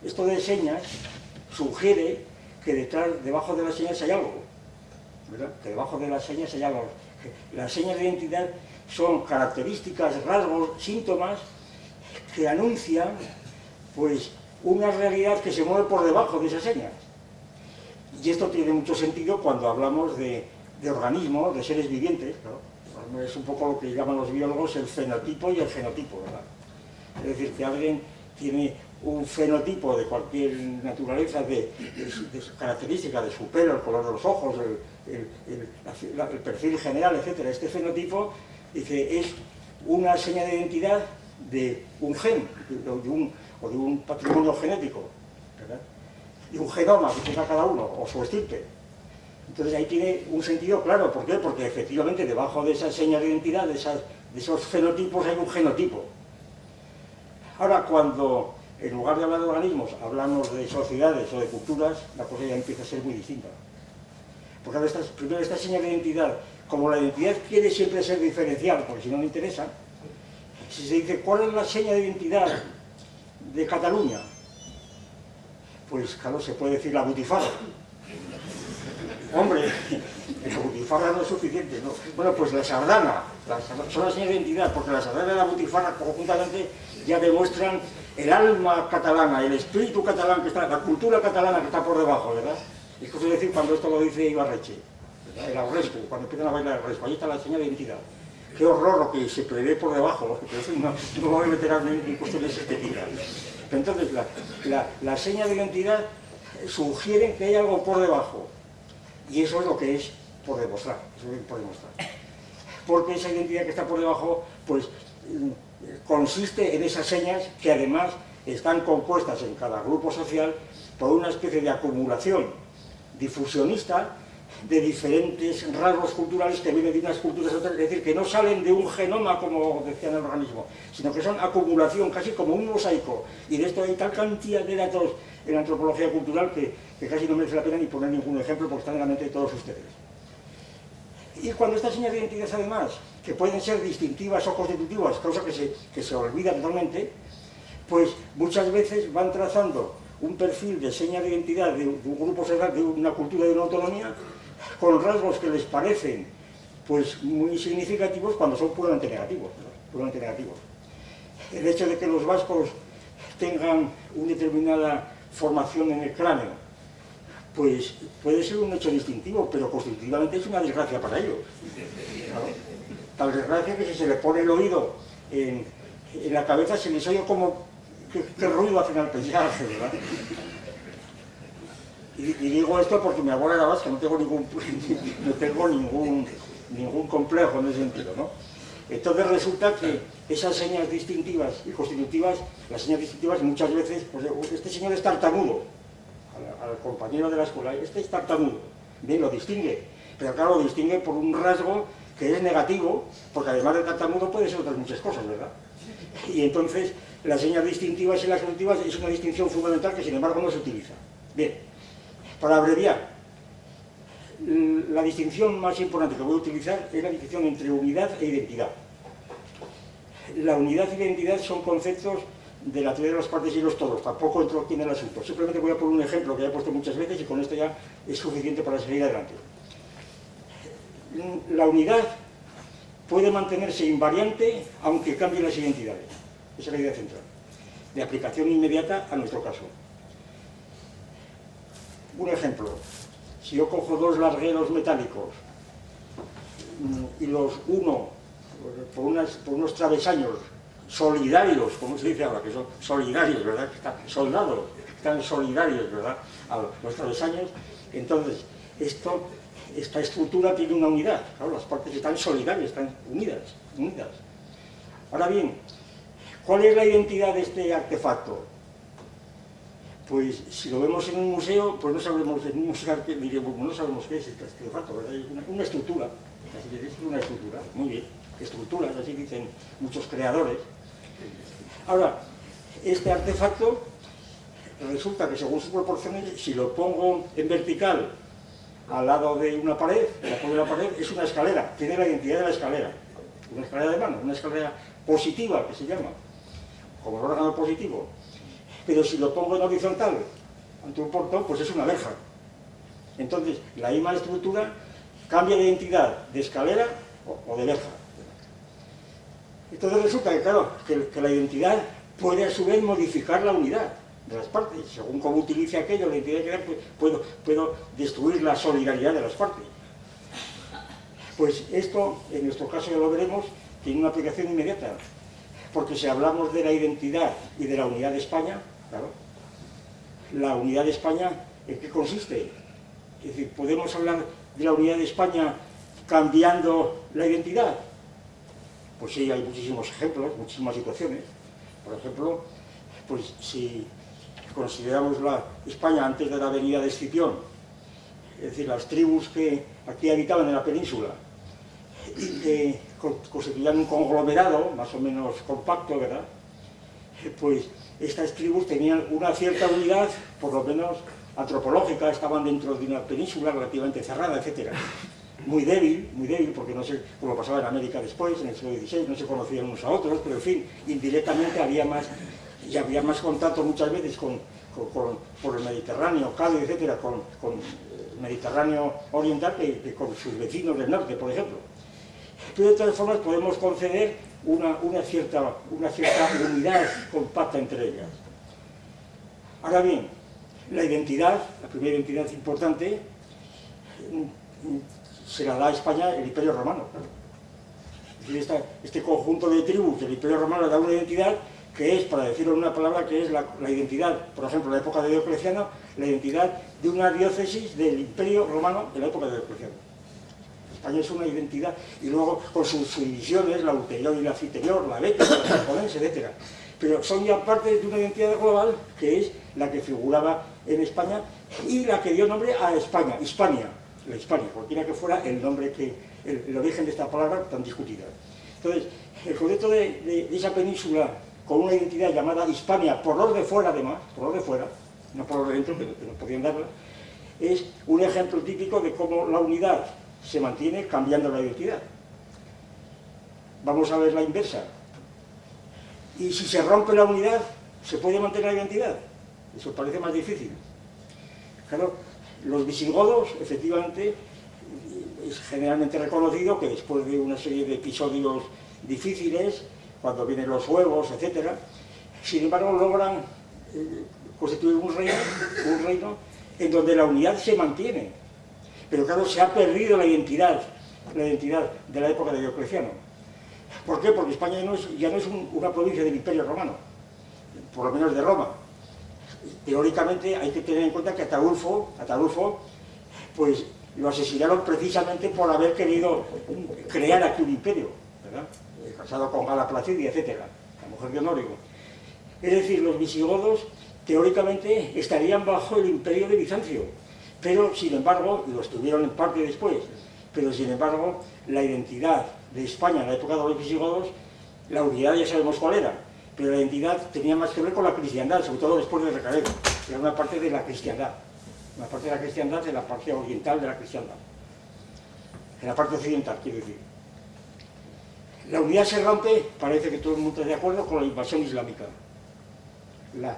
esto de señas sugiere que debajo de las señas hay algo, ¿verdad? Que debajo de las señas hay algo. Las señas de identidad son características, rasgos, síntomas que anuncian pues una realidad que se mueve por debajo de esas señas. Y esto tiene mucho sentido cuando hablamos de organismos, de seres vivientes, ¿no? Es un poco lo que llaman los biólogos el fenotipo y el genotipo, ¿verdad? Es decir, que alguien tiene un fenotipo de cualquier naturaleza, de características de su pelo, el color de los ojos, el perfil general, etc. Este fenotipo dice, es una seña de identidad de un gen o de un patrimonio genético, ¿verdad? De un genoma que tenga cada uno, o su estirpe. Entonces ahí tiene un sentido claro. ¿Por qué? Porque efectivamente debajo de esas señas de identidad, de esos fenotipos, hay un genotipo. Ahora, cuando en lugar de hablar de organismos hablamos de sociedades o de culturas, la cosa ya empieza a ser muy distinta. Porque ahora primero esta seña de identidad, como la identidad quiere siempre ser diferencial, porque si no le interesa, si se dice ¿cuál es la seña de identidad de Cataluña? Pues claro, se puede decir la butifarra. Hombre, la butifarra no es suficiente, ¿no? Bueno, pues la sardana, son las señas de identidad, porque la sardana y la butifarra conjuntamente ya demuestran el alma catalana, el espíritu catalán que está, la cultura catalana que está por debajo, ¿verdad? Es que decir cuando esto lo dice Ibarreche, ¿verdad? El arresco, cuando empiezan a bailar el arresco, ahí está la seña de identidad. Qué horror lo que se prevé por debajo, pero eso no me voy a meter en cuestiones estéticas. Pero entonces, la seña de identidad sugiere que hay algo por debajo, y eso es lo que es por demostrar, eso es por demostrar. Porque esa identidad que está por debajo, pues, consiste en esas señas que además están compuestas en cada grupo social por una especie de acumulación difusionista de diferentes rasgos culturales que vienen de unas culturas a otras, es decir, que no salen de un genoma, como decía en el organismo, sino que son acumulación, casi como un mosaico, y de esto hay tal cantidad de datos en la antropología cultural que casi no merece la pena ni poner ningún ejemplo porque están en la mente de todos ustedes. Y cuando estas señas de identidad, además, que pueden ser distintivas o constitutivas, cosa que se olvida totalmente, pues muchas veces van trazando un perfil de seña de identidad de un grupo social, de una cultura, de una autonomía, con rasgos que les parecen pues muy significativos cuando son puramente negativos, ¿no? Puramente negativos. El hecho de que los vascos tengan una determinada formación en el cráneo, pues puede ser un hecho distintivo, pero constitutivamente es una desgracia para ellos, ¿no? Tal desgracia que si se les pone el oído en la cabeza se les oye como qué ruido hacen al pensar, ¿verdad? Y digo esto porque mi abuela era vasca, no tengo ningún complejo en ese sentido, ¿no? Entonces resulta que esas señas distintivas y constitutivas, las señas distintivas muchas veces, pues este señor es tartamudo, al compañero de la escuela, este es tartamudo, bien, lo distingue, pero claro, lo distingue por un rasgo que es negativo, porque además de tartamudo puede ser otras muchas cosas, ¿verdad? Y entonces las señas distintivas y las constitutivas es una distinción fundamental que sin embargo no se utiliza. Bien, para abreviar, la distinción más importante que voy a utilizar es la distinción entre unidad e identidad. La unidad y la identidad son conceptos de la teoría de las partes y los todos, tampoco entro aquí en el asunto. Simplemente voy a poner un ejemplo que ya he puesto muchas veces y con esto ya es suficiente para seguir adelante. La unidad puede mantenerse invariante aunque cambien las identidades. Esa es la idea central, de aplicación inmediata a nuestro caso. Un ejemplo, si yo cojo dos largueros metálicos y los uno por unos travesaños solidarios, como se dice ahora, que son solidarios, ¿verdad? Que están soldados, están solidarios, ¿verdad? A los travesaños, entonces esta estructura tiene una unidad, claro, las partes están solidarias, están unidas. Ahora bien, ¿cuál es la identidad de este artefacto? Pues si lo vemos en un museo, pues no sabemos, en un museo diremos, no sabemos qué es este artefacto, ¿verdad? Es una estructura, así que es una estructura, muy bien, estructuras, así dicen muchos creadores. Ahora, este artefacto resulta que según sus proporciones, si lo pongo en vertical al lado de una pared, en la punta de la pared, es una escalera, tiene la identidad de la escalera, una escalera de mano, una escalera positiva que se llama, como el órgano positivo. Pero si lo pongo en horizontal ante un portón, pues es una verja. Entonces, la misma estructura cambia de identidad de escalera o de verja. Entonces resulta que, claro, que la identidad puede a su vez modificar la unidad de las partes. Según cómo utilice aquello, la identidad que puedo destruir la solidaridad de las partes. Pues esto, en nuestro caso ya lo veremos, tiene una aplicación inmediata. Porque si hablamos de la identidad y de la unidad de España, claro, la unidad de España, ¿en qué consiste? Es decir, ¿podemos hablar de la unidad de España cambiando la identidad? Pues sí, hay muchísimos ejemplos, muchísimas situaciones. Por ejemplo, pues si consideramos la España antes de la venida de Escipión, es decir, las tribus que aquí habitaban en la península, y que constituían un conglomerado más o menos compacto, ¿verdad? Pues estas tribus tenían una cierta unidad, por lo menos antropológica, estaban dentro de una península relativamente cerrada, etc. Muy débil, porque no sé cómo pasaba en América después, en el siglo XVI, no se conocían unos a otros, pero en fin, indirectamente había más contacto muchas veces por el Mediterráneo, Cádiz, etc., con el Mediterráneo oriental que con sus vecinos del norte, por ejemplo. Pero de todas formas podemos conceder una cierta unidad compacta entre ellas. Ahora bien, la identidad, la primera identidad importante, se la da a España el Imperio Romano. Es decir, este conjunto de tribus del Imperio Romano le da una identidad que es, para decirlo en una palabra, que es la identidad, por ejemplo, en la época de Diocleciano, la identidad de una diócesis del Imperio Romano de la época de Diocleciano. España es una identidad, y luego con sus divisiones, la ulterior y la citerior, la bética, la sarponense, etc. Pero son ya parte de una identidad global que es la que figuraba en España y la que dio nombre a España, Hispania, la Hispania, cualquiera que fuera el nombre el origen de esta palabra tan discutida. Entonces, el concepto de esa península con una identidad llamada Hispania, por los de fuera además, por los de fuera, no por los de dentro, que no podían darla, es un ejemplo típico de cómo la unidad se mantiene cambiando la identidad. Vamos a ver la inversa. Y si se rompe la unidad, ¿se puede mantener la identidad? Eso parece más difícil. Claro, los visigodos, efectivamente, es generalmente reconocido que después de una serie de episodios difíciles, cuando vienen los huevos, etc., sin embargo logran constituir un reino en donde la unidad se mantiene. Pero claro, se ha perdido la identidad de la época de Diocleciano. ¿Por qué? Porque España ya no es una provincia del Imperio Romano, por lo menos de Roma. Teóricamente hay que tener en cuenta que Ataulfo pues lo asesinaron precisamente por haber querido crear aquí un imperio, ¿verdad? Casado con Gala Placidia, etc., la mujer de Honórico. Es decir, los visigodos teóricamente estarían bajo el imperio de Bizancio, pero sin embargo, y lo estuvieron en parte después, pero sin embargo la identidad de España en la época de los visigodos, la unidad ya sabemos cuál era, pero la identidad tenía más que ver con la cristiandad, sobre todo después de Recaredo. Era una parte de la cristiandad, de la parte oriental de la cristiandad, en la parte occidental, quiero decir. La unidad se rompe, parece que todo el mundo está de acuerdo, con la invasión islámica. La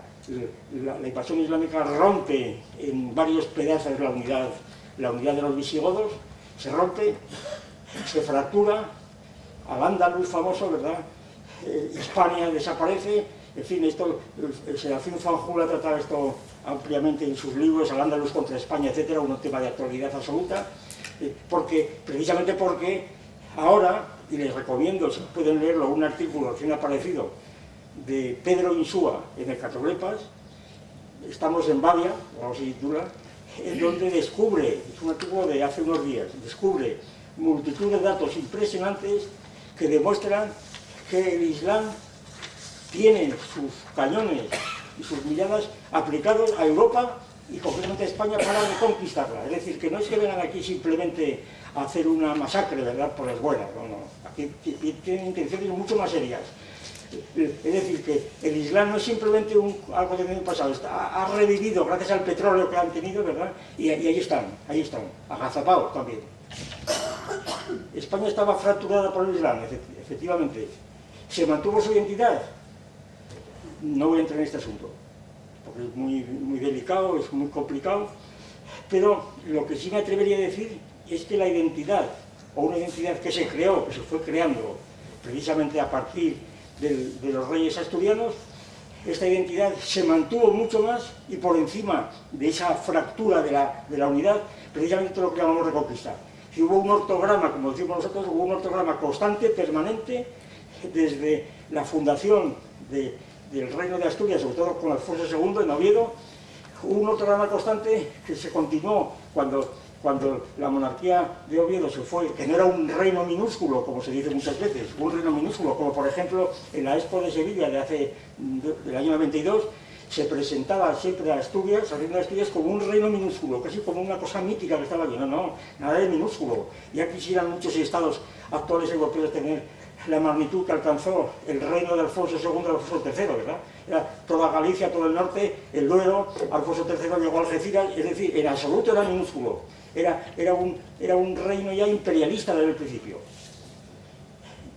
invasión islámica rompe en varios pedazos la unidad de los visigodos, se rompe, se fractura, Al-Ándalus famoso, ¿verdad? Hispania desaparece, en fin, esto, el Serafín Fanjul ha tratado esto ampliamente en sus libros, Al-Ándalus contra España, etcétera, un tema de actualidad absoluta, precisamente porque ahora, y les recomiendo, si pueden leerlo, un artículo recién aparecido de Pedro Insúa en el Catoblepas, estamos en Bavia, vamos a titular, en donde descubre, es un artículo de hace unos días, descubre multitud de datos impresionantes que demuestran que el Islam tiene sus cañones y sus miradas aplicados a Europa y concretamente a España para reconquistarla. Es decir, que no es que vengan aquí simplemente a hacer una masacre, ¿verdad?, por las buenas, no. Aquí tienen intenciones mucho más serias. Es decir, que el Islam no es simplemente algo que viene pasado, ha revivido gracias al petróleo que han tenido, ¿verdad? Y ahí están, agazapados también. España estaba fracturada por el Islam, efectivamente. ¿Se mantuvo su identidad? No voy a entrar en este asunto, porque es muy delicado, es muy complicado, pero lo que sí me atrevería a decir es que la identidad, o una identidad que se creó, que se fue creando precisamente a partir de los reyes asturianos, esta identidad se mantuvo mucho más y por encima de esa fractura de la unidad, precisamente lo que llamamos reconquista. Si hubo un ortograma, como decimos nosotros, hubo un ortograma constante, permanente, desde la fundación del Reino de Asturias, sobre todo con Alfonso II en Oviedo, hubo un ortograma constante que se continuó cuando la monarquía de Oviedo se fue, que no era un reino minúsculo, como se dice muchas veces, un reino minúsculo, como por ejemplo en la Expo de Sevilla del año 92, se presentaba siempre a Asturias, haciendo a Asturias como un reino minúsculo, casi como una cosa mítica que estaba allí. No, no, nada de minúsculo. Ya quisieran muchos estados actuales europeos tener la magnitud que alcanzó el reino de Alfonso II y Alfonso III, ¿verdad? Era toda Galicia, todo el norte, el Duero, Alfonso III llegó a Algeciras, es decir, en absoluto era minúsculo. Era un reino ya imperialista desde el principio.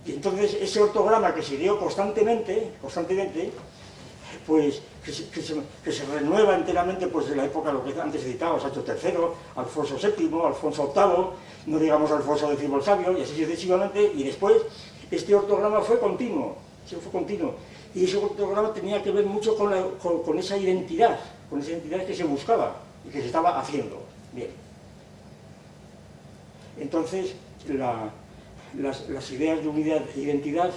Y entonces ese ortograma que se dio constantemente, pues que se renueva enteramente pues de la época, lo que antes citaba, Sancho III, Alfonso VII, Alfonso VIII, no digamos Alfonso X el Sabio, y así sucesivamente, y después este ortograma fue continuo, y ese ortograma tenía que ver mucho con esa identidad que se buscaba y que se estaba haciendo. Bien. Entonces, las ideas de unidad e identidad,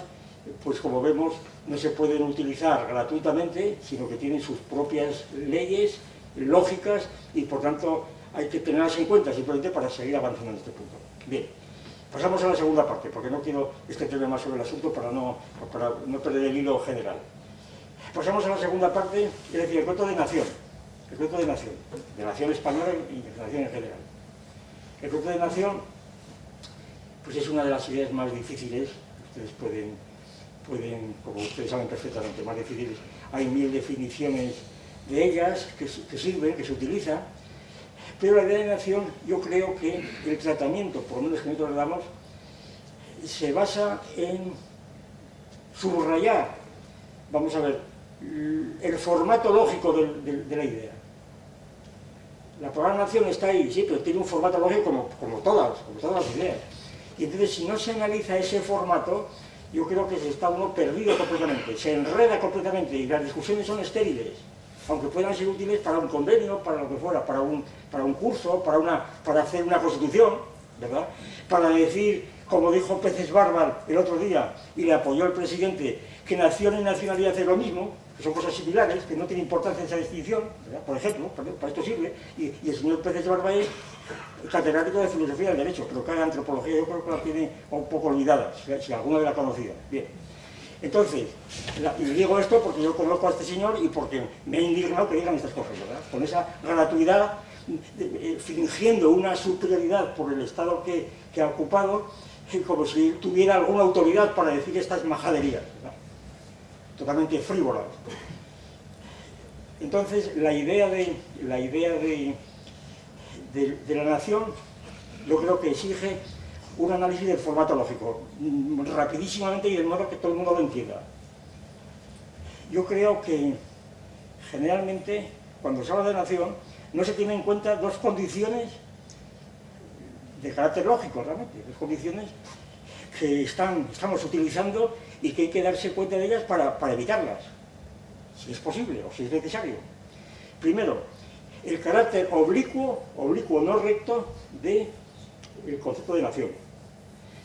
pues como vemos, no se pueden utilizar gratuitamente, sino que tienen sus propias leyes, lógicas, y por tanto hay que tenerlas en cuenta simplemente para seguir avanzando en este punto. Bien, pasamos a la segunda parte, porque no quiero extenderme más sobre el asunto para no perder el hilo general. Pasamos a la segunda parte, es decir, el concepto de nación, de nación española y de nación en general. El concepto de nación, pues es una de las ideas más difíciles. Ustedes pueden, como ustedes saben perfectamente, más difíciles. Hay 1000 definiciones de ellas que sirven, que se utilizan, pero la idea de nación, yo creo que el tratamiento, por lo menos que nosotros le damos, se basa en subrayar, vamos a ver, el formato lógico de la idea. La palabra nación está ahí, sí, pero tiene un formato lógico como todas las ideas. Y entonces, si no se analiza ese formato, yo creo que se está uno perdido completamente, se enreda completamente y las discusiones son estériles, aunque puedan ser útiles para un convenio, para lo que fuera, para un curso, para hacer una constitución, ¿verdad? Para decir, como dijo Peces Bárbaro el otro día, y le apoyó el presidente, que nación y nacionalidad es lo mismo, que son cosas similares, que no tiene importancia esa distinción, ¿verdad? Por ejemplo, para esto sirve, y el señor Peces Bárbaro es catedrático de filosofía del derecho, pero que la antropología yo creo que la tiene un poco olvidada, si alguna vez la conocía. Bien. Entonces, y digo esto porque yo conozco a este señor y porque me ha indignado que digan estas cosas, ¿verdad? Con esa gratuidad, fingiendo una superioridad por el Estado que ha ocupado, como si tuviera alguna autoridad para decir estas majaderías, ¿verdad? Totalmente frívolas. Entonces, la idea de la nación, yo creo que exige un análisis del formato lógico, rapidísimamente y de modo que todo el mundo lo entienda. Yo creo que, generalmente, cuando se habla de nación, no se tienen en cuenta dos condiciones de carácter lógico, realmente, dos condiciones que estamos utilizando y que hay que darse cuenta de ellas para evitarlas, si es posible o si es necesario. Primero, el carácter oblicuo no recto del concepto de nación.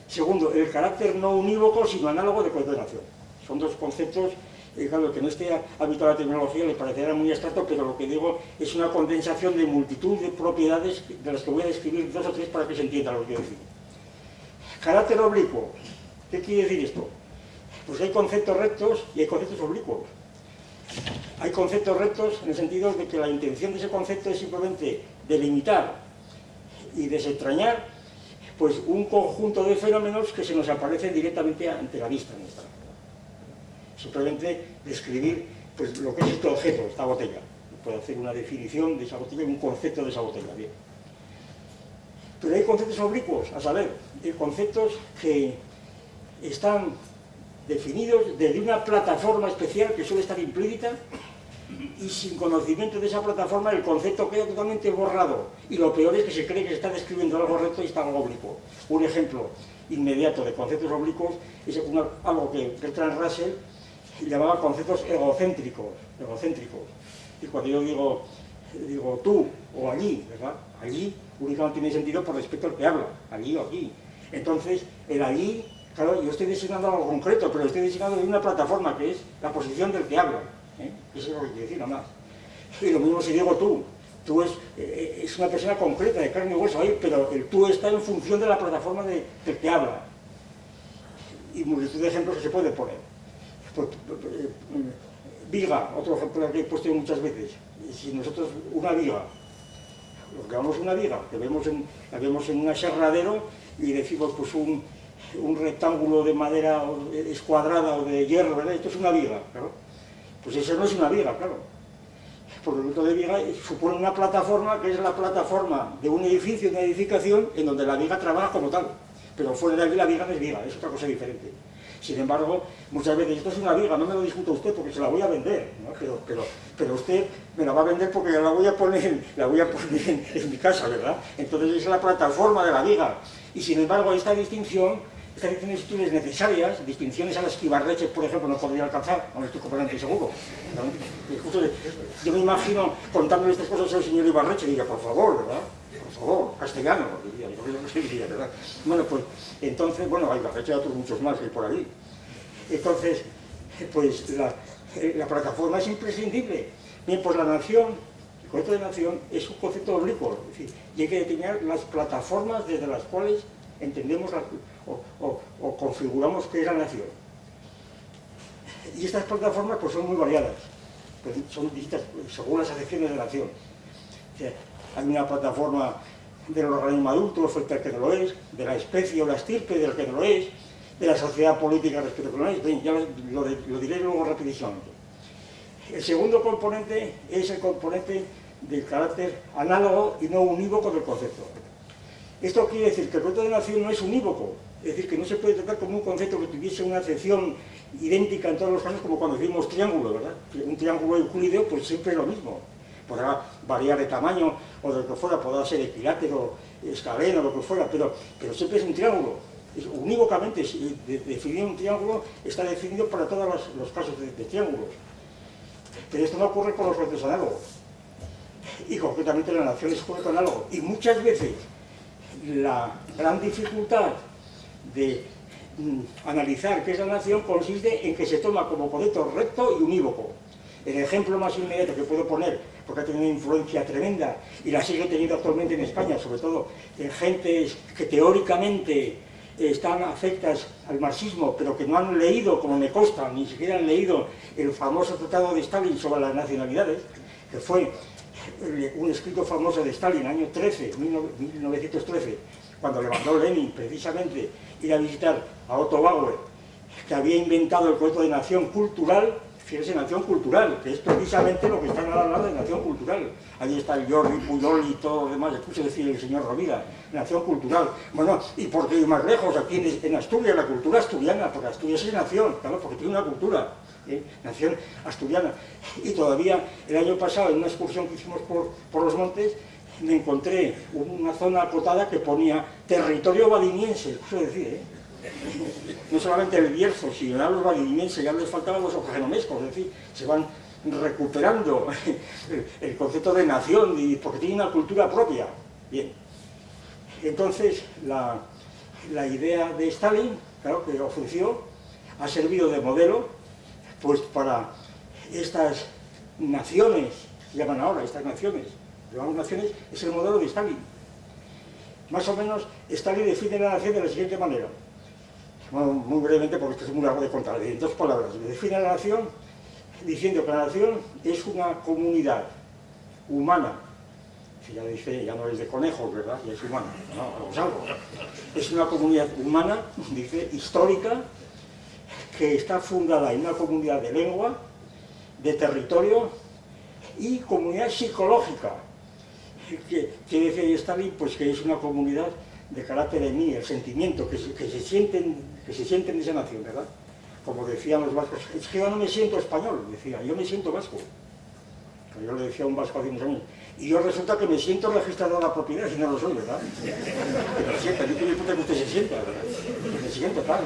Segundo, el carácter no unívoco, sino análogo del concepto de nación. Son dos conceptos, claro, que no esté habituado a la terminología, le parecerá muy abstracto, pero lo que digo es una condensación de multitud de propiedades de las que voy a describir dos o tres para que se entienda lo que quiero decir. Carácter oblicuo, ¿qué quiere decir esto? Pues hay conceptos rectos y hay conceptos oblicuos. Hay conceptos rectos en el sentido de que la intención de ese concepto es simplemente delimitar y desentrañar pues un conjunto de fenómenos que se nos aparecen directamente ante la vista nuestra. Simplemente describir pues, lo que es este objeto, esta botella. Puedo hacer una definición de esa botella y un concepto de esa botella. Bien. Pero hay conceptos oblicuos, a saber, hay conceptos que están definidos desde una plataforma especial que suele estar implícita y sin conocimiento de esa plataforma el concepto queda totalmente borrado y lo peor es que se cree que se está describiendo algo recto y está algo oblicuo. Un ejemplo inmediato de conceptos oblicuos es algo que Bertrand Russell llamaba conceptos egocéntricos. Y cuando yo digo tú o allí, ¿verdad? Allí únicamente tiene sentido por respecto al que habla, allí o aquí. Entonces, el allí, claro, yo estoy designando algo concreto, pero estoy designando de una plataforma que es la posición del que habla. Eso es lo que quiero decir, nada más. Y lo mismo si digo tú. Tú es una persona concreta, de carne y hueso ahí, pero el tú está en función de la plataforma del que habla. Y multitud de ejemplos que se pueden poner. viga, otro ejemplo que he puesto muchas veces. Si nosotros, una viga, lo que llamamos una viga, la vemos en un aserradero y decimos pues un rectángulo de madera escuadrada o de hierro, ¿verdad? Esto es una viga, claro. Pues eso no es una viga, claro. Porque el concepto de viga supone una plataforma que es la plataforma de un edificio, una edificación, en donde la viga trabaja como tal. Pero fuera de aquí la viga no es viga, es otra cosa diferente. Sin embargo, muchas veces, esto es una viga, no me lo discuta usted porque se la voy a vender, ¿no? Pero usted me la va a vender porque la voy a poner en mi casa, ¿verdad? Entonces es la plataforma de la viga. Y sin embargo, estas distinciones necesarias, distinciones a las que Ibarretxe, por ejemplo, no podría alcanzar, no estoy completamente seguro. Yo me imagino contándole estas cosas al señor Ibarretxe y diría, por favor, ¿verdad? Por favor, castellano, diría, yo no sé, diría, ¿verdad? Bueno, pues, entonces, bueno, hay Ibarretxe y otros muchos más que hay por ahí. Entonces, pues, la plataforma es imprescindible. Bien, pues la nación, el concepto de nación, es un concepto oblicuo, es decir, y hay que determinar las plataformas desde las cuales entendemos o configuramos qué es la nación. Y estas plataformas pues son muy variadas, pues son distintas según las acepciones de la nación. O sea, hay una plataforma del organismo adulto frente al que no lo es, de la especie o la estirpe del que no lo es, de la sociedad política respecto al que no lo es. Bien, ya lo diré luego rapidísimamente. El segundo componente es el componente del carácter análogo y no unívoco del concepto. Esto quiere decir que el concepto de nación no es unívoco, es decir, que no se puede tratar como un concepto que tuviese una acepción idéntica en todos los casos, como cuando decimos triángulo, ¿verdad? Un triángulo euclídeo pues siempre es lo mismo. Podrá variar de tamaño o de lo que fuera, podrá ser equilátero, escaleno, lo que fuera, pero siempre es un triángulo. Unívocamente, definir un triángulo está definido para todos los casos de triángulos. Pero esto no ocurre con los conceptos análogos. Y concretamente la nación es un concepto análogo. Y muchas veces la gran dificultad de analizar qué es la nación consiste en que se toma como concepto recto y unívoco. El ejemplo más inmediato que puedo poner, porque ha tenido una influencia tremenda y la sigue teniendo actualmente en España, sobre todo en gentes que teóricamente están afectas al marxismo, pero que no han leído, como me consta, ni siquiera han leído el famoso tratado de Stalin sobre las nacionalidades, que fue un escrito famoso de Stalin, año 1913, cuando le mandó Lenin precisamente ir a visitar a Otto Bauer, que había inventado el concepto de nación cultural. Fíjense, nación cultural, que es precisamente lo que están hablando de nación cultural. Ahí está el Jordi, Puyol y todo lo demás, escucho decir el señor Rovira, nación cultural. Bueno, y porque ir más lejos, aquí en Asturias, la cultura asturiana, porque Asturias es nación, claro, porque tiene una cultura, nación asturiana. Y todavía el año pasado, en una excursión que hicimos por los montes, me encontré una zona acotada que ponía territorio badiniense, escucho decir, no solamente el Bierzo, sino a los badinienses, ya les faltaban los ogenomescos, es decir, se van recuperando el concepto de nación, porque tiene una cultura propia. Bien, entonces la idea de Stalin, claro, que ofreció, ha servido de modelo pues para estas naciones, llaman ahora estas naciones, llamamos naciones, es el modelo de Stalin. Más o menos, Stalin define la nación de la siguiente manera. Bueno, muy brevemente, porque esto es muy largo de contar, en dos palabras. Define la nación diciendo que la nación es una comunidad humana. Si ya dice, ya no es de conejos, ¿verdad? Ya es humana. No, es algo. Es una comunidad humana, dice, histórica, que está fundada en una comunidad de lengua, de territorio y comunidad psicológica. Que dice Stalin, pues que es una comunidad de carácter en mí, el sentimiento, que se sienten de esa nación, ¿verdad? Como decían los vascos, es que yo no me siento español, decía, yo me siento vasco. Yo le decía a un vasco hace unos años, y yo resulta que me siento registrado en la propiedad, y no lo soy, ¿verdad? Que me sienta, yo quiero que usted se sienta, ¿verdad? Que me siento, claro.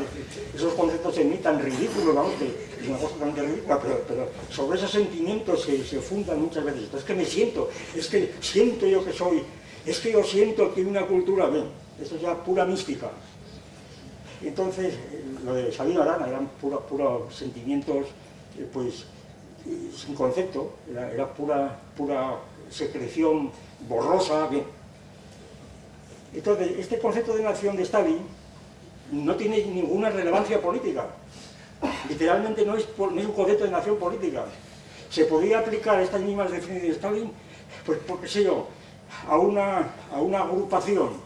Esos conceptos en mí tan ridículos, vamos, que es una cosa tan ridícula, pero sobre esos sentimientos se fundan muchas veces. Entonces, que me siento, es que siento yo que soy, es que yo siento que hay una cultura, bien, eso es ya pura mística. Entonces, lo de Sabino Arana eran puros sentimientos, pues, sin concepto, era pura secreción borrosa, bien. Entonces, este concepto de nación de Stalin no tiene ninguna relevancia política. Literalmente no es un concepto de nación política. se podía aplicar estas mismas definiciones de Stalin, pues, por qué sé yo, a una agrupación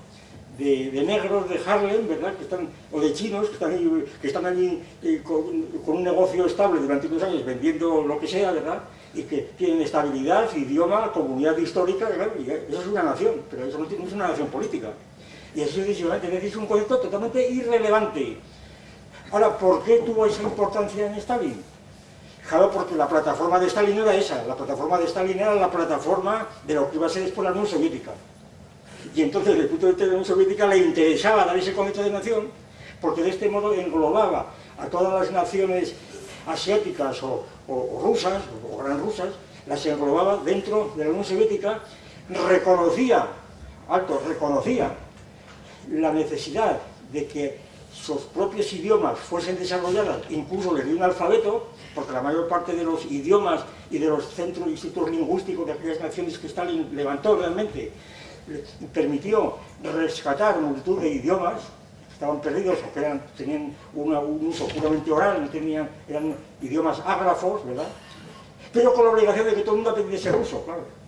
de negros de Harlem, ¿verdad? O de chinos que están allí con un negocio estable durante unos años vendiendo lo que sea, ¿verdad? Y que tienen estabilidad, idioma, comunidad histórica, ¿verdad? Y eso es una nación, pero eso no es una nación política. Y eso es un concepto totalmente irrelevante. Ahora, ¿por qué tuvo esa importancia en Stalin? Claro, porque la plataforma de Stalin no era esa, la plataforma de Stalin era la plataforma de lo que iba a ser después la Unión Soviética. Y entonces, desde el punto de vista de la Unión Soviética, le interesaba dar ese concepto de nación, porque de este modo englobaba a todas las naciones asiáticas o rusas, o gran rusas, las englobaba dentro de la Unión Soviética, reconocía la necesidad de que sus propios idiomas fuesen desarrollados, incluso les dio un alfabeto, porque la mayor parte de los idiomas y de los centros y institutos lingüísticos de aquellas naciones que Stalin levantó realmente, permitió rescatar multitud de idiomas que estaban perdidos o que tenían un uso puramente oral, eran idiomas ágrafos, ¿verdad? Pero con la obligación de que todo el mundo aprendiese ruso, claro.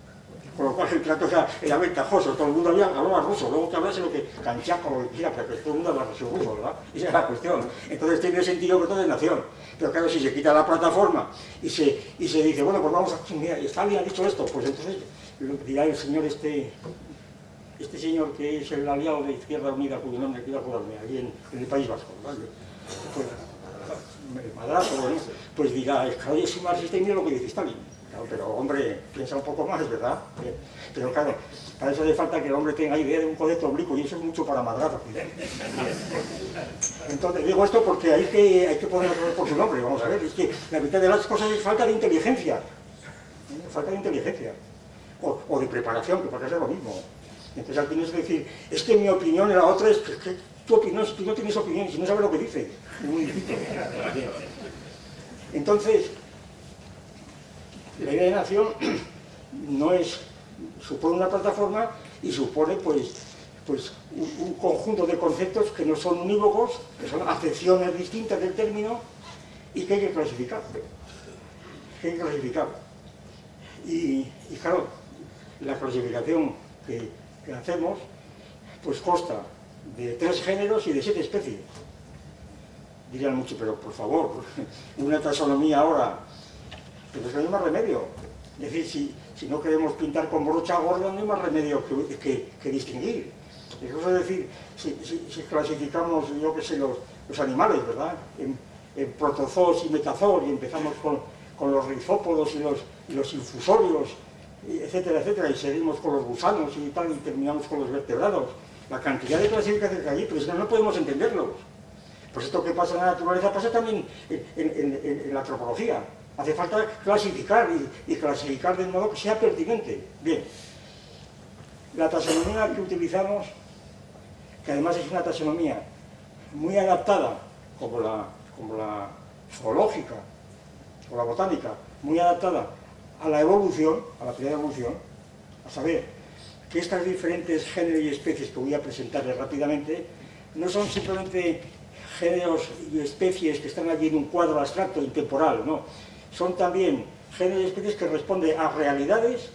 Con lo cual el trato era ventajoso, todo el mundo hablaba ruso, luego que hablase lo que canchaco o lo que quiera, pero que todo el mundo hablaba ruso, ¿verdad? Esa es la cuestión. Entonces tiene sentido que todo es nación. Pero claro, si se quita la plataforma y se dice, bueno, pues vamos a... Mira, Stalin ha dicho esto, pues entonces dirá el señor este señor que es el aliado de Izquierda Unida, cuyo nombre quiero acordarme, allí en el País Vasco, ¿vale? Pues, el madrazo, bueno, pues dirá, oye, es un marxista y mira lo que dice Stalin. Claro, pero hombre, piensa un poco más, ¿verdad? Pero claro, para eso hace falta que el hombre tenga idea de un concepto oblicuo y eso es mucho para madrazo. Entonces digo esto porque hay que ponerlo por su nombre, vamos a ver, es que la mitad de las cosas es falta de inteligencia, o de preparación, que puede ser lo mismo. Entonces al tienes que decir, es que mi opinión y la otra es que tu opinión, si tú no tienes opinión y si no sabes lo que dices, es muy difícil. Entonces, la idea de nación supone una plataforma y supone pues un conjunto de conceptos que no son unívocos, que son acepciones distintas del término y que hay que clasificar. Y claro, la clasificación que hacemos pues consta de 3 géneros y de 7 especies. Dirían mucho, pero por favor, una taxonomía ahora, pero es que no hay más remedio. Es decir, si no queremos pintar con brocha gorda, no hay más remedio que distinguir. Es decir, si clasificamos, yo qué sé, los animales, ¿verdad? En protozoos y metazoos, y empezamos con los rizópodos y los infusorios, etcétera, etcétera, y seguimos con los gusanos y tal, y terminamos con los vertebrados. La cantidad de clasificaciones que hay, pero es que no podemos entenderlos. Pues esto que pasa en la naturaleza pasa también en la antropología. Hace falta clasificar y clasificar de modo que sea pertinente. Bien, la taxonomía que utilizamos, que además es una taxonomía muy adaptada, como la zoológica o la botánica, muy adaptada a la evolución, a la teoría de evolución, a saber que estas diferentes géneros y especies que voy a presentarles rápidamente no son simplemente géneros y especies que están allí en un cuadro abstracto, intemporal, no. Son también géneros y especies que responden a realidades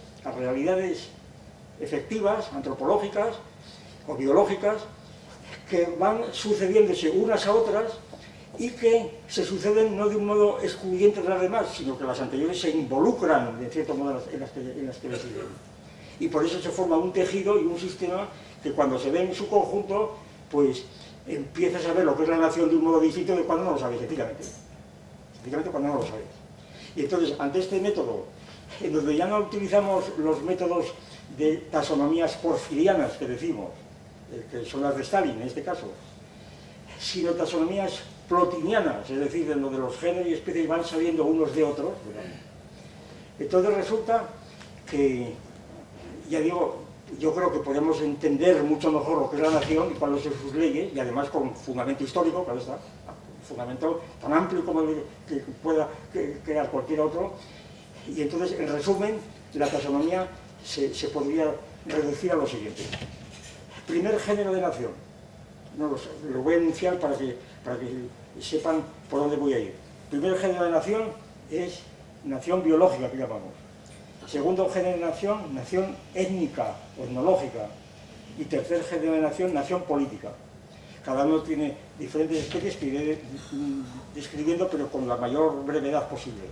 efectivas, antropológicas o biológicas, que van sucediéndose unas a otras y que se suceden no de un modo excluyente de las demás, sino que las anteriores se involucran, de cierto modo, en las que les siguen. Y por eso se forma un tejido y un sistema que cuando se ve en su conjunto, pues empiezas a ver lo que es la nación de un modo distinto de cuando no lo sabes, efectivamente cuando no lo sabes. Y entonces, ante este método, en donde ya no utilizamos los métodos de taxonomías porfirianas que decimos, que son las de Stalin en este caso, sino taxonomías plotinianas, es decir, en donde los géneros y especies van saliendo unos de otros, ¿verdad? Entonces resulta que, ya digo, yo creo que podemos entender mucho mejor lo que es la nación y cuáles son sus leyes, y además con fundamento histórico, claro está, fundamento tan amplio como el que pueda crear cualquier otro. Y entonces, en resumen, la taxonomía se podría reducir a lo siguiente. Primer género de nación. No lo sé, lo voy a enunciar para que sepan por dónde voy a ir. Primer género de nación es nación biológica que llamamos. Segundo género de nación, nación étnica o etnológica. Y tercer género de nación, nación política. Cada uno tiene diferentes especies que iré describiendo, pero con la mayor brevedad posible.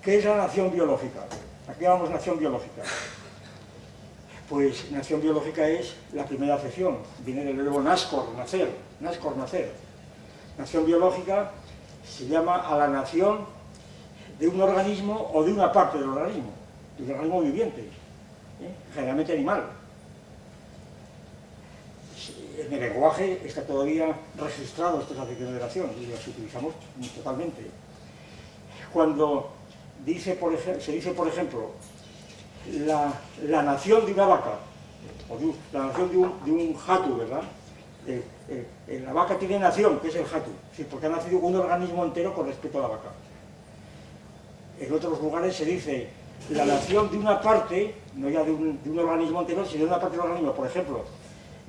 ¿Qué es la nación biológica? ¿A qué llamamos nación biológica? Pues nación biológica es la primera acepción, viene del verbo nascor, nacer, nascor, nacer. Nación biológica se llama a la nación de un organismo o de una parte del organismo, de un organismo viviente, generalmente animal. En el lenguaje está todavía registrado estas acepciones de nación y las utilizamos totalmente. Cuando se dice, por ejemplo, la nación de una vaca, o la nación de un jatu, ¿verdad? La vaca tiene nación, que es el jatu, porque ha nacido un organismo entero con respecto a la vaca. En otros lugares se dice la nación de una parte, no ya de un organismo entero, sino de una parte del organismo. Por ejemplo,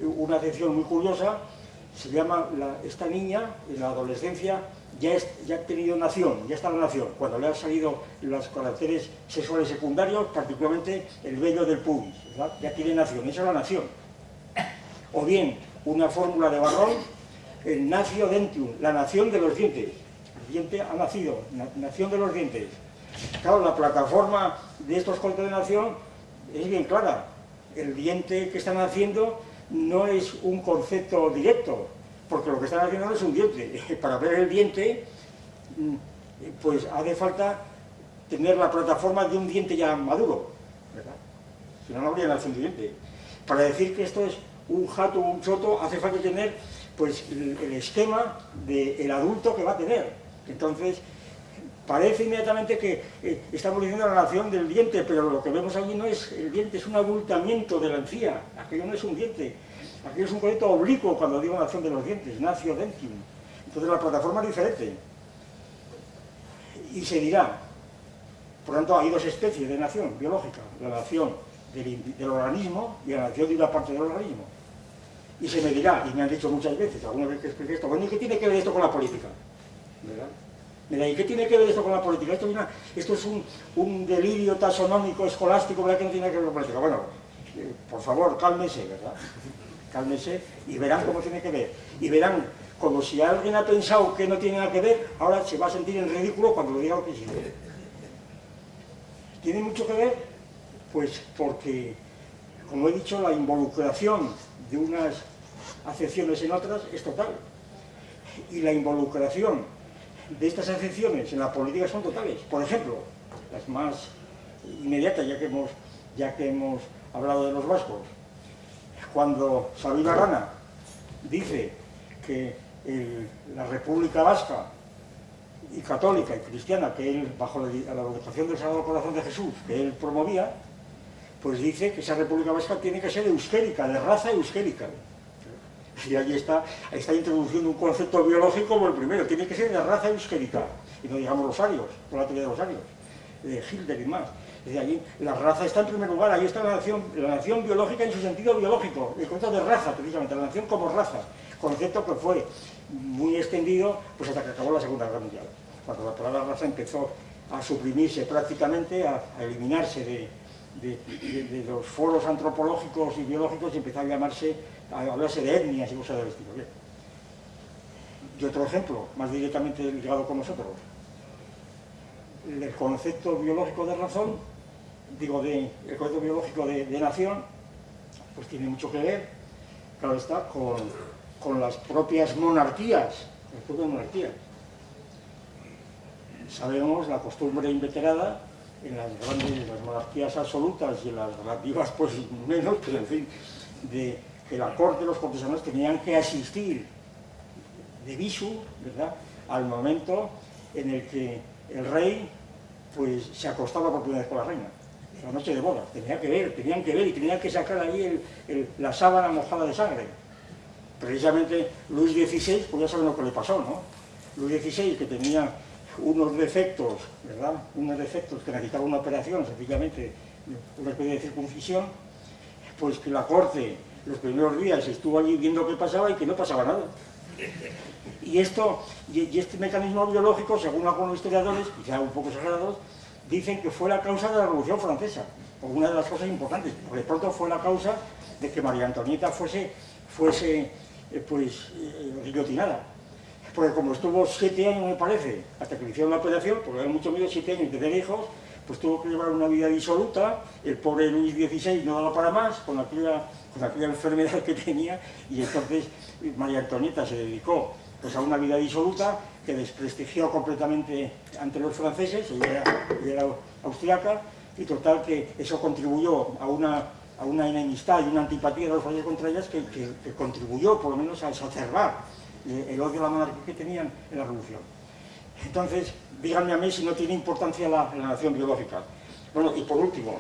una acepción muy curiosa, se llama, esta niña en la adolescencia ya ha tenido nación, ya está la nación, cuando le han salido los caracteres sexuales secundarios, particularmente el vello del pubis, ¿verdad? Ya tiene nación, esa es la nación. O bien, una fórmula de Barrón, el natio dentium, la nación de los dientes. El diente ha nacido, nación de los dientes. Claro, la plataforma de estos conceptos de nación es bien clara. El diente que están haciendo no es un concepto directo, porque lo que están haciendo no es un diente. Para ver el diente, pues hace falta tener la plataforma de un diente ya maduro, ¿verdad? Si no, no habría nación de diente. Para decir que esto es un jato o un choto, hace falta tener pues el esquema del adulto que va a tener. Entonces, parece inmediatamente que estamos diciendo la nación del diente, pero lo que vemos allí no es el diente, es un abultamiento de la encía. Aquello no es un diente, aquello es un concepto oblicuo cuando digo nación de los dientes, natio dentium. Entonces la plataforma es diferente. Y se dirá, por lo tanto, hay dos especies de nación biológica, la nación del organismo y la nación de una parte del organismo. Y se me dirá, y me han dicho muchas veces, alguna vez que expliqué esto, bueno, ¿y qué tiene que ver esto con la política? ¿Verdad? Mira, ¿y qué tiene que ver esto con la política? Esto es un delirio taxonómico, escolástico, ¿verdad? Que no tiene que ver con la política. Bueno, por favor, cálmese, ¿verdad? Cálmese y verán cómo tiene que ver. Y verán, como si alguien ha pensado que no tiene nada que ver, ahora se va a sentir en ridículo cuando lo diga lo que sí. ¿Tiene mucho que ver? Pues porque, como he dicho, la involucración de unas acepciones en otras es total. Y la involucración de estas acepciones en la política son totales. Por ejemplo, las más inmediatas, ya que hemos hablado de los vascos, cuando Sabino Arana dice que la República Vasca y católica y cristiana, que él, bajo la advocación del Sagrado Corazón de Jesús, que él promovía, pues dice que esa República Vasca tiene que ser euskérica, de raza euskérica. Y allí está introduciendo un concepto biológico como el primero, tiene que ser de raza euskérica, y no digamos los arios, por la teoría de los arios, de Hilder y más. Es decir, allí la raza está en primer lugar, ahí está la nación biológica en su sentido biológico, el concepto de raza, precisamente, la nación como raza, concepto que fue muy extendido pues hasta que acabó la Segunda Guerra Mundial, cuando la palabra raza empezó a suprimirse prácticamente, a eliminarse de los foros antropológicos y biológicos y empezó a hablarse de etnias y cosas del estilo. Bien. Y otro ejemplo, más directamente ligado con nosotros, el concepto biológico de razón, el concepto biológico de nación, pues tiene mucho que ver, claro está, con las propias monarquías, Sabemos la costumbre inveterada en las monarquías absolutas y en las relativas, pues menos, pero en fin, de que la corte, los cortesanos tenían que asistir de visu, ¿verdad?, al momento en el que el rey pues se acostaba por primera vez con la reina, la noche de boda. Tenían que ver y tenían que sacar allí la sábana mojada de sangre. Precisamente Luis XVI, pues ya saben lo que le pasó, ¿no? Luis XVI, que tenía unos defectos, ¿verdad?, unos defectos que necesitaba una operación, sencillamente una especie de circuncisión, pues que la corte los primeros días estuvo allí viendo qué pasaba y que no pasaba nada. Y este mecanismo biológico, según algunos historiadores, quizá un poco exagerados, dicen que fue la causa de la Revolución Francesa, por una de las cosas importantes, porque de pronto fue la causa de que María Antonieta fuese guillotinada. Porque como estuvo 7 años, me parece, hasta que le hicieron la operación, porque era mucho miedo 7 años y tener hijos, pues tuvo que llevar una vida disoluta. El pobre Luis XVI no daba para más con aquella enfermedad que tenía, y entonces María Antonieta se dedicó pues a una vida disoluta que desprestigió completamente ante los franceses. Ella era austriaca, y total que eso contribuyó a una enemistad y una antipatía de los franceses contra ellas que contribuyó por lo menos a exacerbar el odio a la monarquía que tenían en la revolución. Entonces, díganme a mí si no tiene importancia la nación biológica. Bueno, y por último,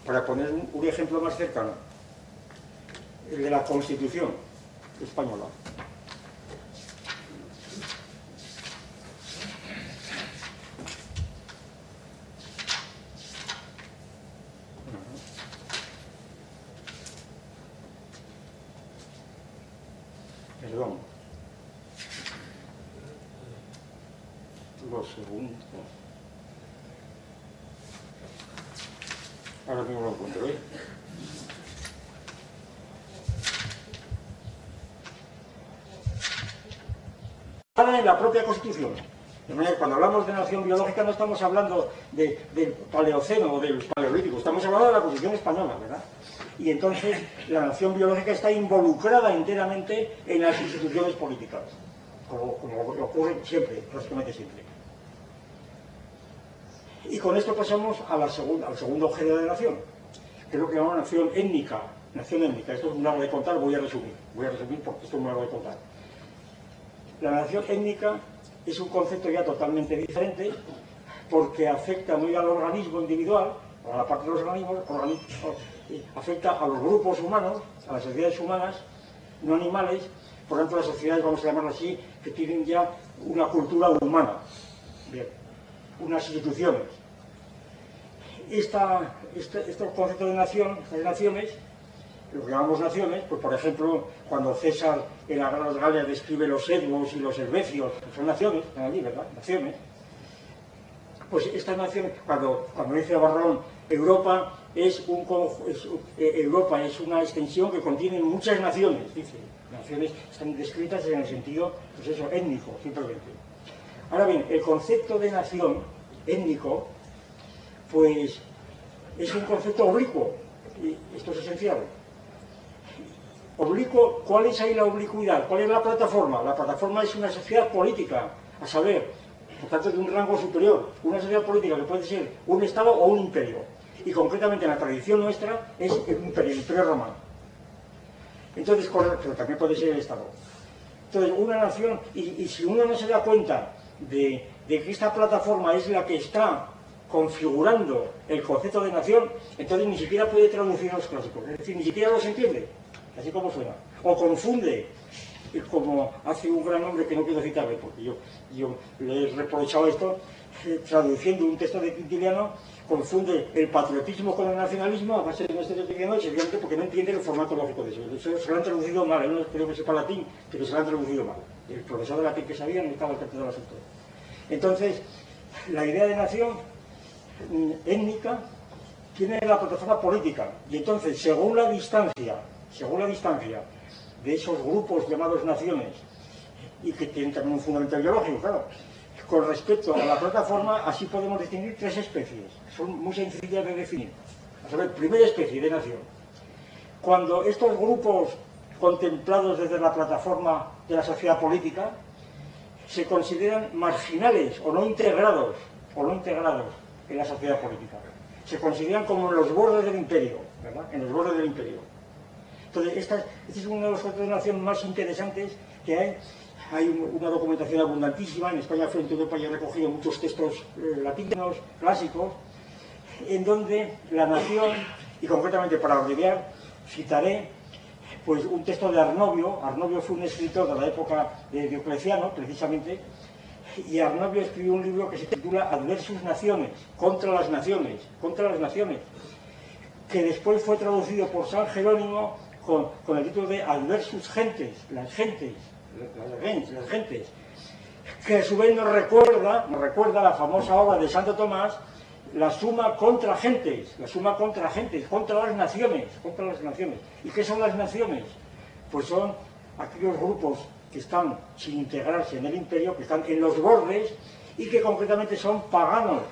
para poner un ejemplo más cercano, el de la Constitución española. Perdón. Los segundos. Ahora mismo lo encuentro, ¿eh? En la propia Constitución. De manera que cuando hablamos de nación biológica no estamos hablando del Paleoceno o del Paleolítico, estamos hablando de la Constitución española, ¿verdad? Y entonces la nación biológica está involucrada enteramente en las instituciones políticas, como ocurre siempre, prácticamente siempre. Y con esto pasamos al segundo género de nación, que es lo que llamamos nación étnica. Nación étnica, esto es muy largo de contar, voy a resumir porque esto es muy largo de contar. La nación étnica es un concepto ya totalmente diferente, porque afecta no ya al organismo individual, a la parte de los organismos, afecta a los grupos humanos, a las sociedades humanas, no animales. Por ejemplo, las sociedades, vamos a llamarlo así, que tienen ya una cultura humana, bien, unas instituciones. Estos conceptos de nación, estas naciones, lo que llamamos naciones, pues por ejemplo, cuando César en la Guerra de las Galias describe los etnos y los helvecios, pues son naciones, están allí, ¿verdad? Naciones. Pues estas naciones, cuando dice Barrón, Europa es una extensión que contiene muchas naciones, dice. Naciones están descritas en el sentido, pues eso, étnico, simplemente. Ahora bien, el concepto de nación étnico, pues es un concepto oblicuo, y esto es esencial. Oblicuo, ¿cuál es ahí la oblicuidad? ¿Cuál es la plataforma? La plataforma es una sociedad política, a saber, por tanto de un rango superior, una sociedad política que puede ser un Estado o un imperio. Y concretamente en la tradición nuestra es el imperio romano. Entonces, pero también puede ser el Estado. Entonces, una nación, y si uno no se da cuenta de que esta plataforma es la que está configurando el concepto de nación, entonces ni siquiera puede traducir los clásicos, es decir, ni siquiera los entiende, así como suena, o confunde, como hace un gran hombre que no quiero citarle, porque yo le he reprochado esto, traduciendo un texto de Quintiliano, confunde el patriotismo con el nacionalismo a base de un texto de Quintiliano, sencillamente porque no entiende el formato lógico de eso. Se lo han traducido mal, no creo que sepa latín, pero se lo han traducido mal. El profesor de latín que sabía no estaba al tanto del asunto. Entonces, la idea de nación étnica tiene la plataforma política, y entonces, según la distancia de esos grupos llamados naciones, y que tienen también un fundamento biológico, claro, con respecto a la plataforma, así podemos distinguir 3 especies, son muy sencillas de definir. A saber, primera especie de nación, cuando estos grupos contemplados desde la plataforma de la sociedad política se consideran marginales o no integrados en la sociedad política, se consideran como en los bordes del imperio, ¿verdad? En los bordes del imperio. Entonces, este es uno de los conceptos de nación más interesantes que hay. Hay una documentación abundantísima, en España, frente a Europa, ya he recogido muchos textos latinos, clásicos, en donde la nación, y concretamente para abreviar, citaré pues un texto de Arnovio. Arnovio fue un escritor de la época de Diocleciano, precisamente, y Arnovio escribió un libro que se titula Adversus Naciones, contra las naciones, que después fue traducido por San Jerónimo con el título de Adversus Gentes, las gentes, las gentes, que a su vez nos recuerda la famosa obra de Santo Tomás, la suma contra gentes, contra las naciones. ¿Y qué son las naciones? Pues son aquellos grupos que están sin integrarse en el imperio, que están en los bordes y que concretamente son paganos.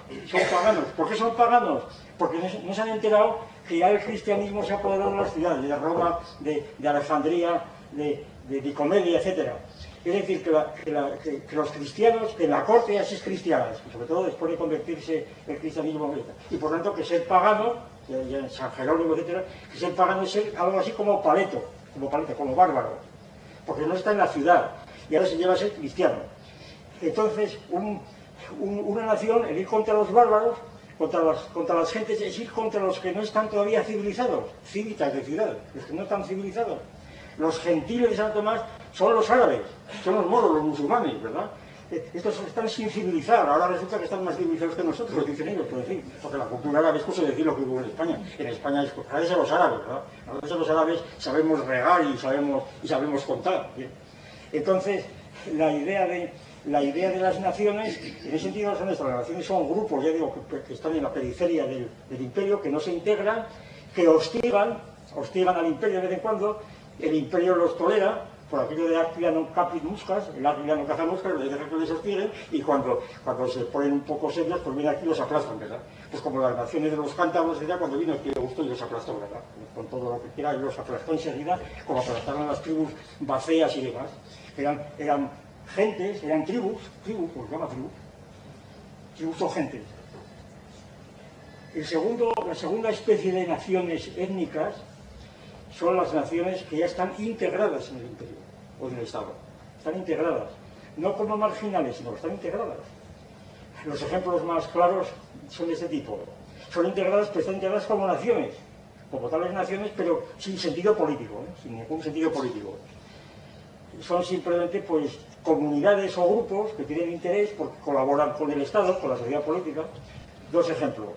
¿Por qué son paganos? Porque no se han enterado que ya el cristianismo se ha apoderado de las ciudades, de Roma, de Alejandría, de Nicomedia, etc. Es decir, que los cristianos, que la corte ya es cristiana, sobre todo después de convertirse el cristianismo, y por tanto que ser pagano, ya San Jerónimo, etc., que ser pagano es ser algo así como paleto, como bárbaro, porque no está en la ciudad, y ahora se lleva a ser cristiano. Entonces, una nación, el ir contra los bárbaros, contra las gentes, es ir contra los que no están todavía civilizados, cívitas de ciudad, los que no están civilizados. Los gentiles de Santo Tomás son los árabes, son los moros, los musulmanes, ¿verdad? Estos están sin civilizar, ahora resulta que están más civilizados que nosotros, dicen ellos, por decir, porque la cultura árabe es cosa de decir lo que hubo en España. En España es gracias a los árabes, ¿verdad? Gracias a los árabes sabemos regar y sabemos contar. ¿Bien? Entonces, la idea de las naciones, en ese sentido, son estas. Las naciones son grupos, ya digo, que están en la periferia del imperio, que no se integran, que hostigan al imperio de vez en cuando. El imperio los tolera, por aquello de Aquila non capit muscas, el Aquila no caza moscas, les deja que les hostiguen, y cuando se ponen un poco serios, pues viene aquí y los aplastan, ¿verdad? Pues como las naciones de los cántabros, cuando vino el que le gustó y los aplastó, ¿verdad? Con todo lo que quiera, y los aplastó enseguida, como aplastaron a las tribus baceas y demás. Eran gentes, eran tribus, pues se llama tribus o gentes. La segunda especie de naciones étnicas son las naciones que ya están integradas en el imperio o en el Estado. Están integradas, no como marginales, sino que están integradas. Los ejemplos más claros son de este tipo. Son integradas, pero están integradas como naciones, como tales naciones, pero sin sentido político, sin ningún sentido político. Son simplemente pues comunidades o grupos que tienen interés porque colaboran con el Estado, con la sociedad política. Dos ejemplos.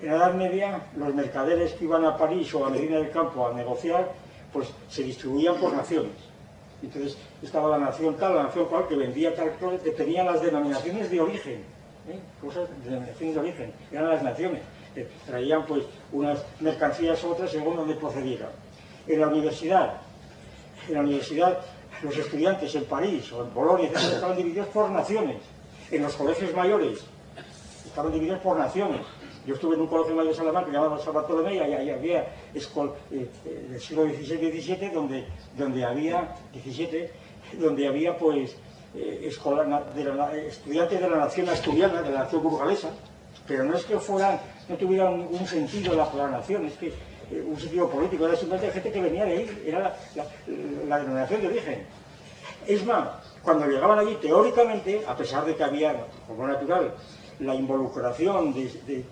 En la Edad Media, los mercaderes que iban a París o a Medina del Campo a negociar, pues se distribuían por naciones. Entonces estaba la nación tal, la nación cual, que vendía tal cosa, que tenía las denominaciones de origen, cosas de denominaciones de origen, eran las naciones. Traían pues unas mercancías u otras según donde procediera. En la universidad, los estudiantes en París o en Bolonia, etc., estaban divididos por naciones. En los colegios mayores estaban divididos por naciones. Yo estuve en un colegio mayor de Salamanca que llamaba San Bartolomé, y ahí había del siglo XVI y XVII, donde había pues estudiantes de la nación asturiana, de la nación burgalesa, pero no es que no tuviera un sentido la nación, es que un sentido político, era simplemente gente que venía de ahí, era la denominación de origen. Es más, cuando llegaban allí, teóricamente, a pesar de que había, como natural, la involucración de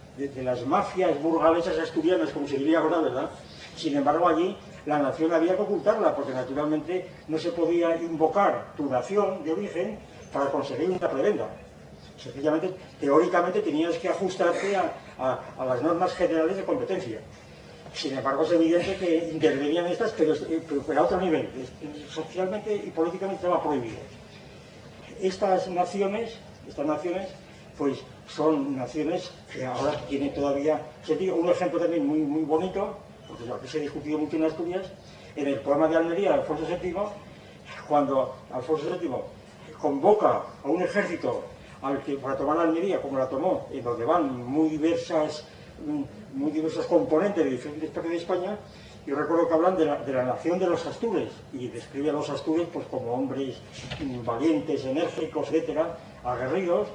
las mafias burgalesas asturianas, como se diría ahora, ¿verdad? Sin embargo, allí la nación había que ocultarla, porque naturalmente no se podía invocar tu nación de origen para conseguir una prebenda. Sencillamente, teóricamente, tenías que ajustarte a las normas generales de competencia. Sin embargo, es evidente que intervenían estas, pero a otro nivel. Socialmente y políticamente estaba prohibido. Estas naciones, pues son naciones que ahora tienen todavía sentido. Un ejemplo también muy bonito, porque aquí se ha discutido mucho en Asturias, en el poema de Almería de Alfonso VII, cuando Alfonso VII convoca a un ejército para tomar la Almería, como la tomó, en donde van muy diversos componentes de diferentes partes de España. Yo recuerdo que hablan de la nación de los astures, y describe a los astures pues como hombres valientes, enérgicos, etcétera, aguerridos.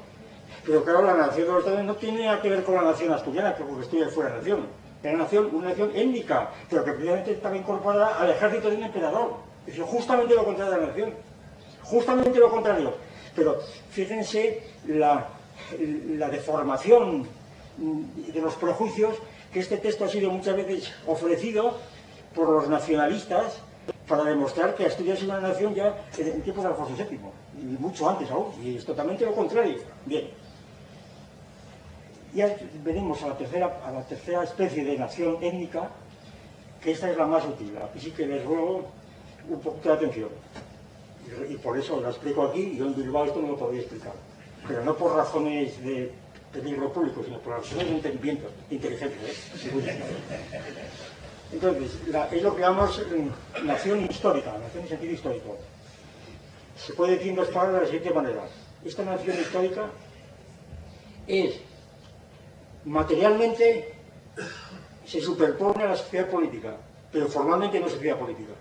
Pero claro, la nación de los astures no tiene nada que ver con la nación asturiana, que porque Asturias fuera nación. Era una nación étnica, pero que precisamente estaba incorporada al ejército de un emperador. Es decir, justamente lo contrario de la nación. Justamente lo contrario. Pero fíjense la deformación de los prejuicios, que este texto ha sido muchas veces ofrecido por los nacionalistas para demostrar que Asturias es una nación ya en tiempos de Alfonso VII, y mucho antes aún, y es totalmente lo contrario. Bien. Ya venimos a la tercera especie de nación étnica, que esta es la más útil. Aquí sí que les ruego un poquito de atención. y por eso lo explico aquí, y yo en Bilbao esto no lo podría explicar. Pero no por razones de peligro público, sino por razones de entendimiento, de inteligencia. Entonces, es lo que llamamos nación histórica, nación en sentido histórico. Se puede decir en dos palabras de la siguiente manera. Esta nación histórica es, materialmente, se superpone a la sociedad política, pero formalmente no es sociedad política.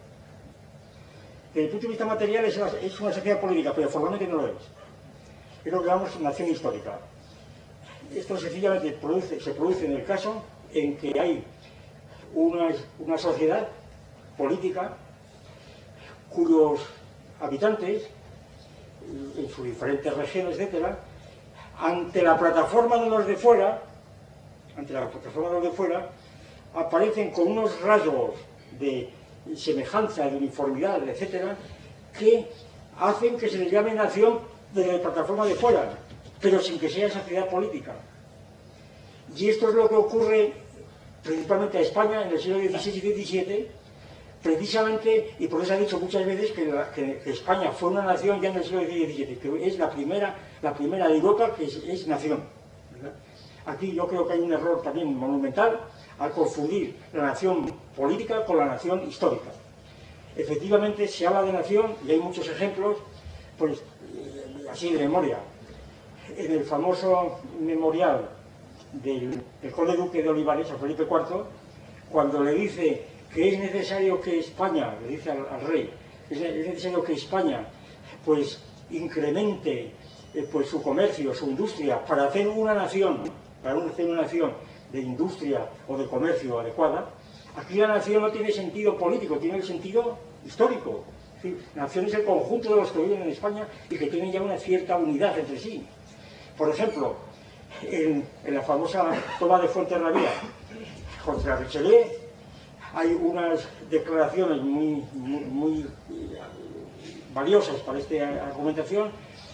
Desde el punto de vista material es una sociedad política, pero formalmente no lo es. Es lo que llamamos nación histórica. Esto sencillamente se produce en el caso en que hay una sociedad política cuyos habitantes, en sus diferentes regiones, etcétera, ante la plataforma de los de fuera, aparecen con unos rasgos de semejanza, de uniformidad, etcétera, que hacen que se les llame nación de la plataforma de fuera, pero sin que sea sociedad política. Y esto es lo que ocurre principalmente a España en el siglo XVI y XVII, precisamente, y por eso se ha dicho muchas veces que España fue una nación ya en el siglo XVI y XVII, que es la primera de Europa que es nación, ¿verdad? Aquí yo creo que hay un error también monumental al confundir la nación política con la nación histórica. Efectivamente se habla de nación, y hay muchos ejemplos, pues así de memoria. En el famoso memorial del conde duque de Olivares, a Felipe IV, cuando le dice que es necesario que España, le dice al rey, es necesario que España pues incremente pues su comercio, su industria, para hacer una nación de industria o de comercio adecuada. Aquí la nación no tiene sentido político, tiene el sentido histórico. Es decir, nación es el conjunto de los que viven en España y que tienen ya una cierta unidad entre sí. Por ejemplo, en la famosa toma de Fuenterrabía contra Richelieu hay unas declaraciones muy valiosas para esta argumentación,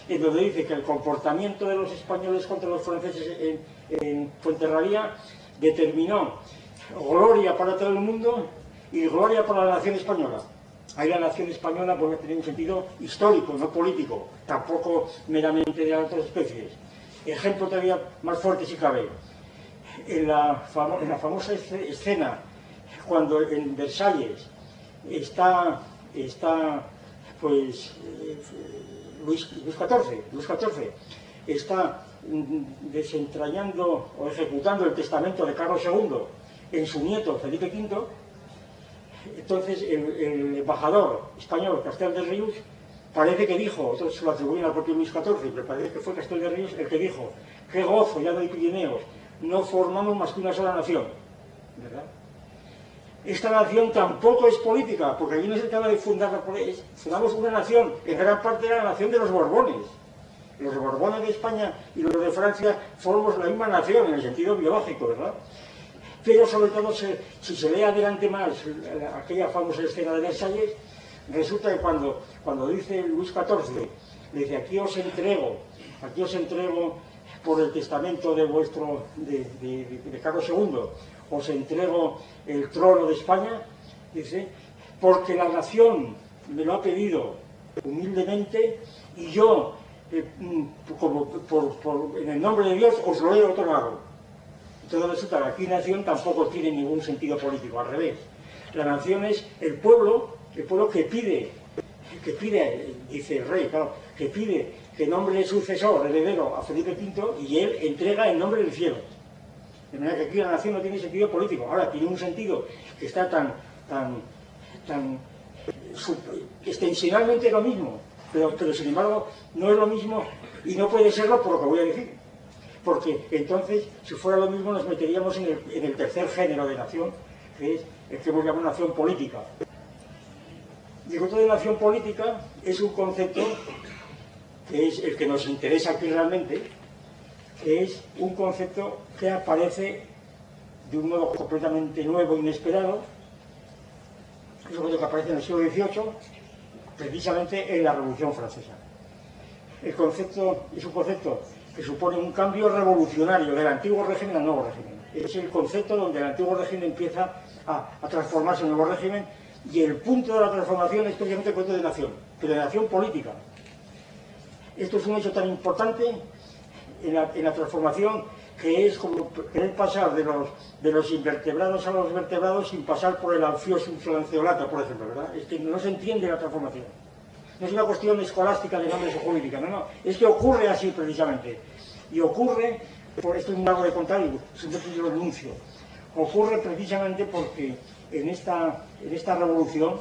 en donde dice que el comportamiento de los españoles contra los franceses en Fuenterrabía determinó gloria para todo el mundo y gloria para la nación española. Ahí la nación española puede tener un sentido histórico, no político, tampoco meramente de otras especies. Ejemplo todavía más fuerte si cabe. En la famosa escena cuando en Versalles está pues Luis XIV está desentrañando o ejecutando el testamento de Carlos II en su nieto Felipe V. Entonces el embajador español Castel de Rius parece que dijo, otros se lo atribuyen al propio Luis XIV, pero parece que fue Castel de Rius el que dijo: qué gozo, ya no hay Pirineos, no formamos más que una sola nación, ¿verdad? Esta nación tampoco es política, porque allí no se trata de fundarla, fundamos una nación, en gran parte era la nación de los Borbones. Los Borbones de España y los de Francia formamos la misma nación en el sentido biológico, ¿verdad? Pero sobre todo, si se lee adelante más aquella famosa escena de Versalles, resulta que cuando dice Luis XIV, le dice: aquí os entrego por el testamento de Carlos II, os entrego el trono de España, dice, porque la nación me lo ha pedido humildemente y yo, en el nombre de Dios, os lo he otorgado. Entonces resulta que aquí nación tampoco tiene ningún sentido político, al revés. La nación es el pueblo que pide, dice el rey, claro, que pide que nombre sucesor, heredero a Felipe V, y él entrega el nombre del cielo. De manera que aquí la nación no tiene sentido político. Ahora tiene un sentido que está tan extensionalmente lo mismo, pero sin embargo no es lo mismo y no puede serlo por lo que voy a decir. Porque entonces, si fuera lo mismo, nos meteríamos en el tercer género de nación, que es el que hemos llamado nación política. Y el concepto de nación política es un concepto que es el que nos interesa aquí realmente, que es un concepto que aparece de un modo completamente nuevo e inesperado. Es un concepto que aparece en el siglo XVIII, precisamente en la Revolución Francesa. El concepto es un concepto que supone un cambio revolucionario del antiguo régimen al nuevo régimen. Es el concepto donde el antiguo régimen empieza a transformarse en el nuevo régimen, Y el punto de la transformación es precisamente el punto de nación, pero de nación política. Esto es un hecho tan importante en la transformación, que es como querer pasar de los invertebrados a los vertebrados sin pasar por el Anfiosum lanceolata, por ejemplo, ¿verdad? Es que no se entiende la transformación. No es una cuestión escolástica de nombres o jurídica, no, es que ocurre así precisamente. Y ocurre, por esto es un algo de contar y simplemente lo anuncio, ocurre precisamente porque en esta revolución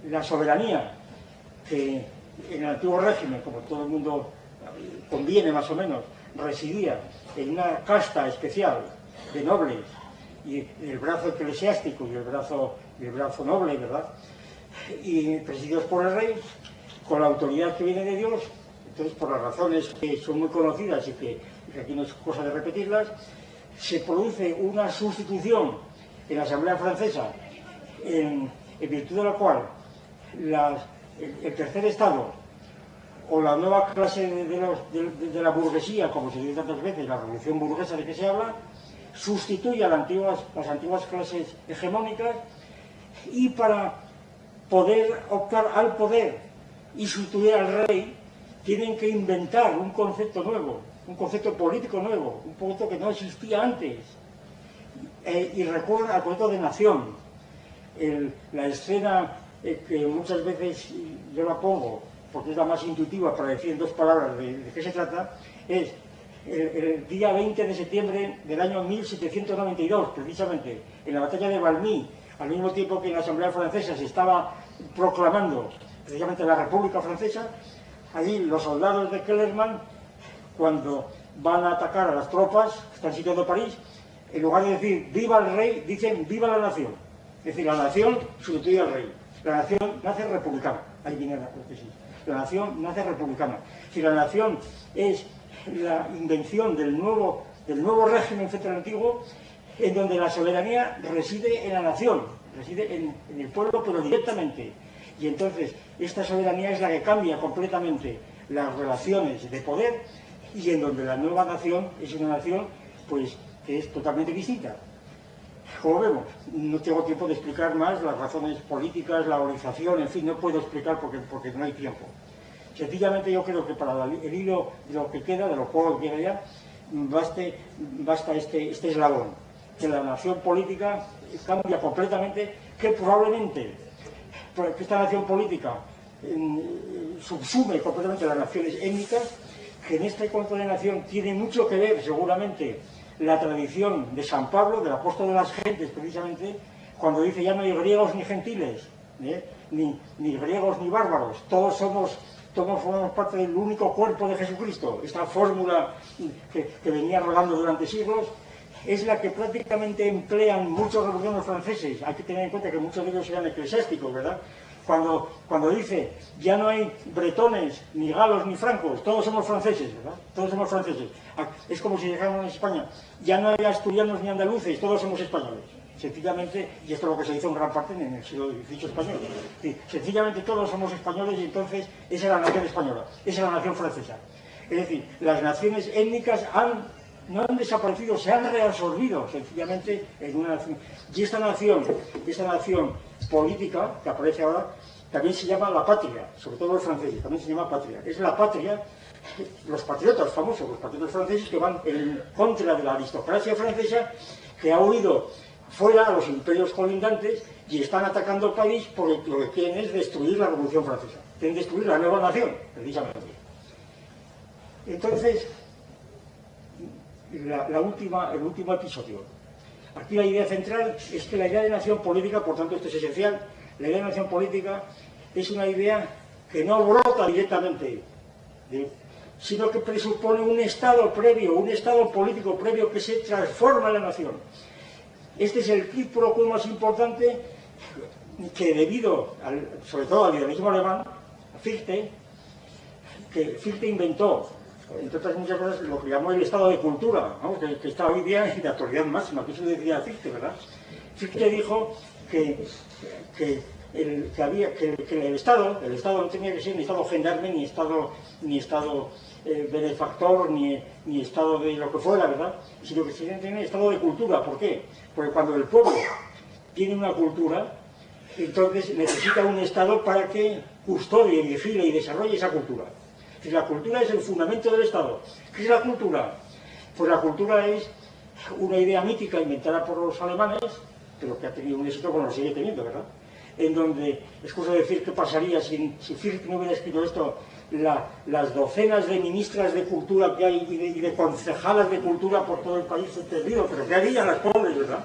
la soberanía que en el antiguo régimen, como todo el mundo conviene más o menos, residía en una casta especial de nobles y el brazo eclesiástico y el brazo noble, ¿verdad? Y presididos por el rey, con la autoridad que viene de Dios. Entonces, por las razones que son muy conocidas y que aquí no es cosa de repetirlas, se produce una sustitución en la Asamblea Francesa, en virtud de la cual el tercer Estado, o la nueva clase de la burguesía, como se dice tantas veces, la revolución burguesa de que se habla, sustituye a las antiguas clases hegemónicas, y para poder optar al poder y sustituir al rey, tienen que inventar un concepto nuevo, un concepto político nuevo, un concepto que no existía antes, y recurren al concepto de nación. La escena que muchas veces yo la pongo, porque es la más intuitiva para decir en dos palabras de qué se trata, es el día 20 de septiembre del año 1792, precisamente, en la batalla de Valmy, al mismo tiempo que en la Asamblea Francesa se estaba proclamando precisamente la República Francesa. Allí los soldados de Kellerman, cuando van a atacar a las tropas que están sitiando París, en lugar de decir viva el rey, dicen viva la nación. Es decir, la nación sustituye al rey. La nación nace republicana. Ahí viene la tesis. La nación nace republicana. Si la nación es la invención del nuevo régimen frente al antiguo, en donde la soberanía reside en la nación, reside en el pueblo, pero directamente. Y entonces esta soberanía es la que cambia completamente las relaciones de poder, y en donde la nueva nación es una nación pues que es totalmente distinta. Como vemos, no tengo tiempo de explicar más las razones políticas, la organización, en fin, no puedo explicar porque no hay tiempo. Sencillamente yo creo que para el hilo de lo que queda, de lo poco que queda ya, basta este eslabón, que la nación política cambia completamente, que probablemente que esta nación política subsume completamente las naciones étnicas, que en este concepto de nación tiene mucho que ver seguramente la tradición de San Pablo, del apóstol de las gentes, precisamente, cuando dice ya no hay griegos ni gentiles, ni griegos ni bárbaros, todos formamos parte del único cuerpo de Jesucristo. Esta fórmula que venía rodando durante siglos es la que prácticamente emplean muchos revolucionarios franceses. Hay que tener en cuenta que muchos de ellos eran eclesiásticos, ¿verdad? Cuando dice, ya no hay bretones, ni galos, ni francos, todos somos franceses, ¿verdad? Todos somos franceses. Es como si dijeran en España, ya no hay asturianos ni andaluces, todos somos españoles. Sencillamente, y esto es lo que se hizo en gran parte en el siglo XVIII español, sí, sencillamente todos somos españoles, y entonces esa es la nación española, esa es la nación francesa. Es decir, las naciones étnicas no han desaparecido, se han reabsorbido sencillamente en una nación. Y esta nación política que aparece ahora también se llama la patria, sobre todo los franceses, también se llama patria. Es la patria, los patriotas famosos, los patriotas franceses que van en contra de la aristocracia francesa, que ha huido fuera a los imperios colindantes y están atacando el país porque lo que quieren es destruir la Revolución Francesa, quieren destruir la nueva nación, precisamente. Entonces, el último episodio. Aquí la idea central es que la idea de nación política, por tanto esto es esencial, la idea de nación política es una idea que no brota directamente, sino que presupone un estado previo, un estado político previo que se transforma en la nación. Este es el quid pro quo más importante, que debido sobre todo al idealismo alemán, Fichte inventó, entre otras muchas cosas, lo que llamó el estado de cultura, ¿no? que está hoy día de actualidad máxima, que eso decía Fichte, ¿verdad? Fichte dijo que el Estado no tenía que ser ni Estado gendarme, ni Estado benefactor, ni Estado de lo que fuera, ¿verdad? Sino que se tiene que tener Estado de cultura. ¿Por qué? Porque cuando el pueblo tiene una cultura, entonces necesita un Estado para que custodie, vigile y desarrolle esa cultura. Si la cultura es el fundamento del Estado. ¿Qué es la cultura? Pues la cultura es una idea mítica inventada por los alemanes, pero que ha tenido un éxito como lo sigue teniendo, ¿verdad? En donde, es cosa de decir qué pasaría si Fichte no hubiera escrito esto, las docenas de ministras de cultura que hay y de concejalas de cultura por todo el país perdido, pero ¿qué harían las pobres, verdad?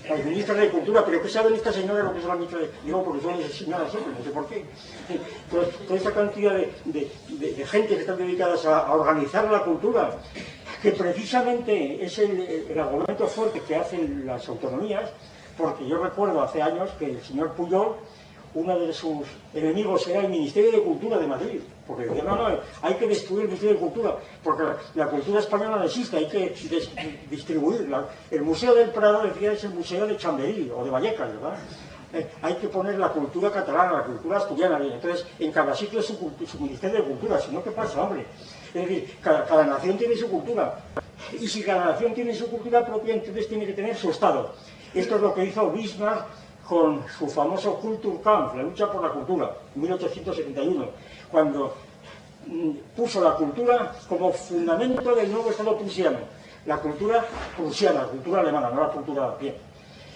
Las ministras de cultura, pero ¿qué saben esta señora lo que es la ministra de...? Digo, porque son esas señoras siempre, no sé por qué. Toda esta cantidad de gente que están dedicadas a organizar la cultura, que precisamente es el argumento fuerte que hacen las autonomías, porque yo recuerdo hace años que el señor Pujol, uno de sus enemigos era el Ministerio de Cultura de Madrid, porque decía, no, hay que destruir el Ministerio de Cultura, porque la cultura española no existe, hay que distribuirla. El Museo del Prado decía es el Museo de Chamberí o de Vallecas, ¿verdad? Hay que poner la cultura catalana, la cultura asturiana, entonces en cada sitio es su Ministerio de Cultura, si no, ¿qué pasa, hombre? Es decir, cada nación tiene su cultura, y si cada nación tiene su cultura propia, entonces tiene que tener su Estado. Esto es lo que hizo Bismarck con su famoso Kulturkampf, la lucha por la cultura, en 1871, cuando puso la cultura como fundamento del nuevo Estado prusiano, la cultura prusiana, la cultura alemana, no la cultura bien.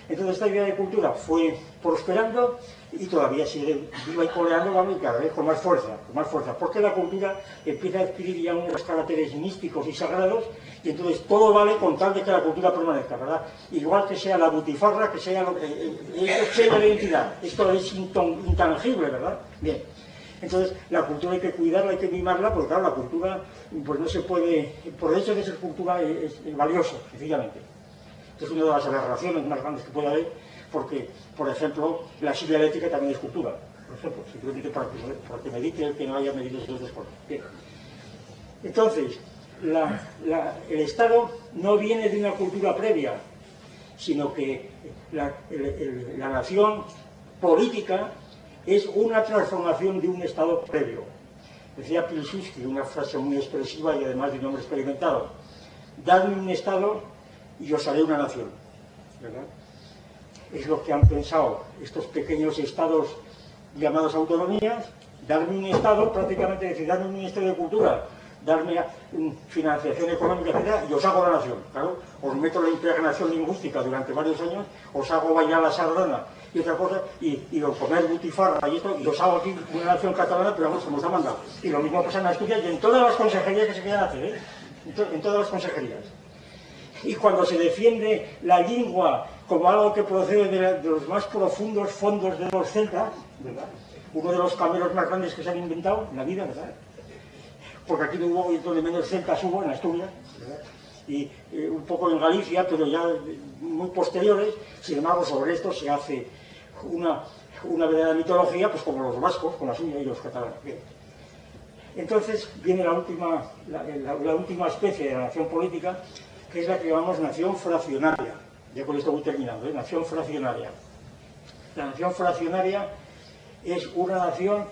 Entonces esta idea de cultura fue prosperando y todavía sigue viva y coleando, y cada vez con más fuerza, porque la cultura empieza a adquirir ya unos caracteres místicos y sagrados, y entonces todo vale con tal de que la cultura permanezca, ¿verdad? Igual que sea la butifarra, que sea lo que sea la identidad, esto es intangible, ¿verdad? Bien, entonces la cultura hay que cuidarla, hay que mimarla, porque claro, la cultura pues no se puede, por el hecho de ser cultura es valioso, sencillamente. Es una de las aberraciones más grandes que puede haber, porque, por ejemplo, la silla eléctrica también es cultura, por ejemplo, simplemente para que medite el que no haya medido esos dos cosas. Bien. Entonces, el Estado no viene de una cultura previa, sino que la nación política es una transformación de un Estado previo. Decía Pilsudski, una frase muy expresiva y además de un hombre experimentado: dadme un Estado y os haré una nación, ¿verdad? Es lo que han pensado estos pequeños estados llamados autonomías, darme un Estado, prácticamente decir, darme un Ministerio de Cultura, darme financiación económica, etc., y os hago la nación, claro, os meto la impregnación lingüística durante varios años, os hago bailar la sardana y otra cosa, y os comer butifarra y esto, y os hago aquí una nación catalana, pero vamos, como os ha mandado. Y lo mismo pasa en Asturias y en todas las consejerías que se quieran hacer, ¿eh? En todas las consejerías. Y cuando se defiende la lengua como algo que procede de los más profundos fondos de los celtas, ¿verdad? Uno de los camelos más grandes que se han inventado en la vida, ¿verdad? Porque aquí no hubo, y donde menos celtas hubo, en Asturias, ¿verdad? Y un poco en Galicia, pero ya muy posteriores. Sin embargo, sobre esto se hace una verdadera mitología, pues como los vascos, con la suya, y los catalanes. Bien. Entonces viene la última especie de la nación política, que es la que llamamos nación fraccionaria. Ya con esto voy terminando, ¿eh? Nación fraccionaria. La nación fraccionaria es una nación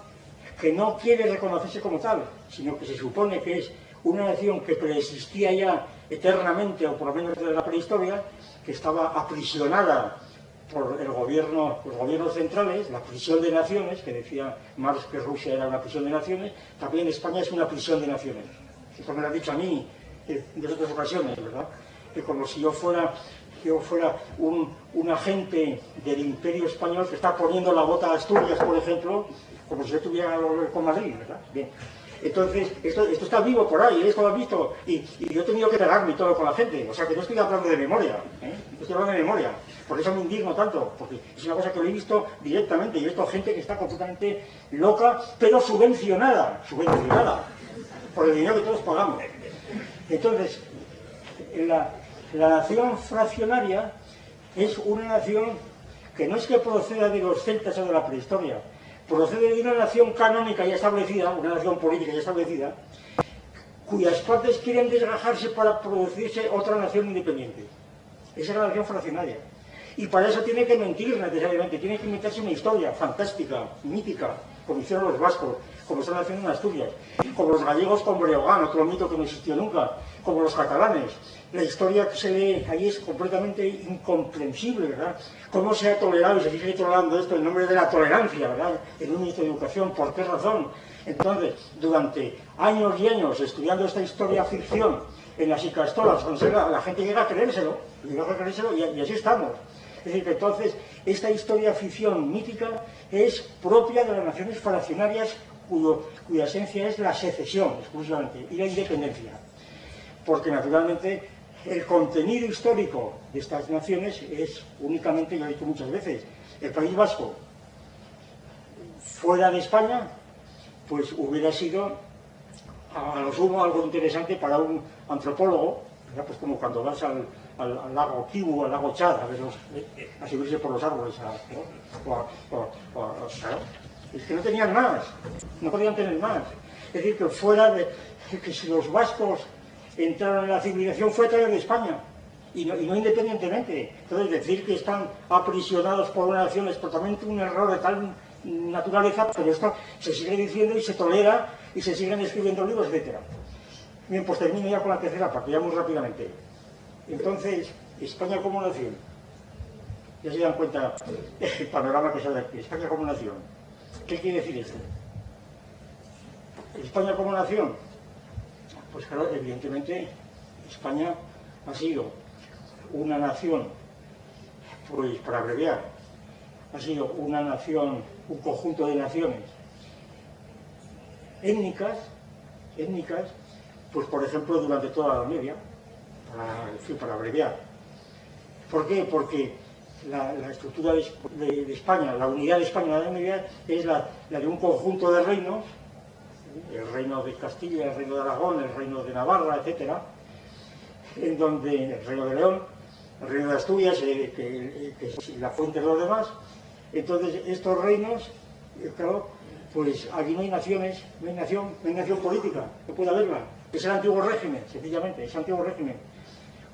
que no quiere reconocerse como tal, sino que se supone que es una nación que preexistía ya eternamente, o por lo menos desde la prehistoria, que estaba aprisionada por los gobiernos centrales, la prisión de naciones, que decía Marx que Rusia era una prisión de naciones. También España es una prisión de naciones. Esto me lo ha dicho a mí en otras ocasiones, ¿verdad? Que como si yo fuera un agente del Imperio Español que está poniendo la bota a Asturias, por ejemplo, como si yo estuviera con Madrid, ¿verdad? Bien. Entonces, esto está vivo por ahí, esto lo han visto, y yo he tenido que pegarme y todo con la gente, o sea que no estoy hablando de memoria, estoy hablando de memoria, por eso me indigno tanto, porque es una cosa que lo he visto directamente, y he visto gente que está completamente loca, pero subvencionada, por el dinero que todos pagamos. Entonces, la nación fraccionaria es una nación que no es que proceda de los celtas o de la prehistoria, procede de una nación canónica ya establecida, una nación política ya establecida, cuyas partes quieren desgajarse para producirse otra nación independiente. Esa es la nación fraccionaria. Y para eso tiene que mentir necesariamente, tiene que inventarse una historia fantástica, mítica, como hicieron los vascos, como están haciendo en Asturias, como los gallegos con Breogán, otro mito que no existió nunca, como los catalanes. La historia que se lee ahí es completamente incomprensible, ¿verdad? ¿Cómo se ha tolerado y se sigue tolerando esto en nombre de la tolerancia, ¿verdad? En un ministro de Educación, ¿por qué razón? Entonces, durante años y años estudiando esta historia ficción en las icastolas, la gente llega a creérselo, y así estamos. Es decir, que entonces esta historia ficción mítica es propia de las naciones fraccionarias cuya esencia es la secesión, exclusivamente, y la independencia. Porque, naturalmente, el contenido histórico de estas naciones es únicamente, lo he dicho muchas veces, el País Vasco. Fuera de España, pues hubiera sido, a lo sumo, algo interesante para un antropólogo, ¿verdad? Pues como cuando vas al lago Kivu, al lago Chad, a subirse por los árboles, es que no tenían más, no podían tener más. Es decir, que fuera de que si los vascos entraron en la civilización fue a través de España, y no independientemente. Entonces, decir que están aprisionados por una nación es totalmente un error de tal naturaleza, pero esto se sigue diciendo y se tolera y se siguen escribiendo libros, etc. Bien, pues termino ya con la tercera parte, ya muy rápidamente. Entonces, España como nación, ya se dan cuenta el panorama que sale aquí. España como nación, ¿qué quiere decir esto? España como nación, pues claro, evidentemente España ha sido una nación, pues para abreviar, ha sido una nación, un conjunto de naciones étnicas, pues por ejemplo durante toda la Edad Media, para abreviar. ¿Por qué? Porque la estructura de España, la unidad de España en la Edad Media es la de un conjunto de reinos, el reino de Castilla, el reino de Aragón, el reino de Navarra, etc., en donde el reino de León, el reino de Asturias, que es la fuente de los demás. Entonces, estos reinos, claro, pues aquí no hay naciones, no hay nación política, no puede haberla. Es el antiguo régimen, sencillamente, es el antiguo régimen.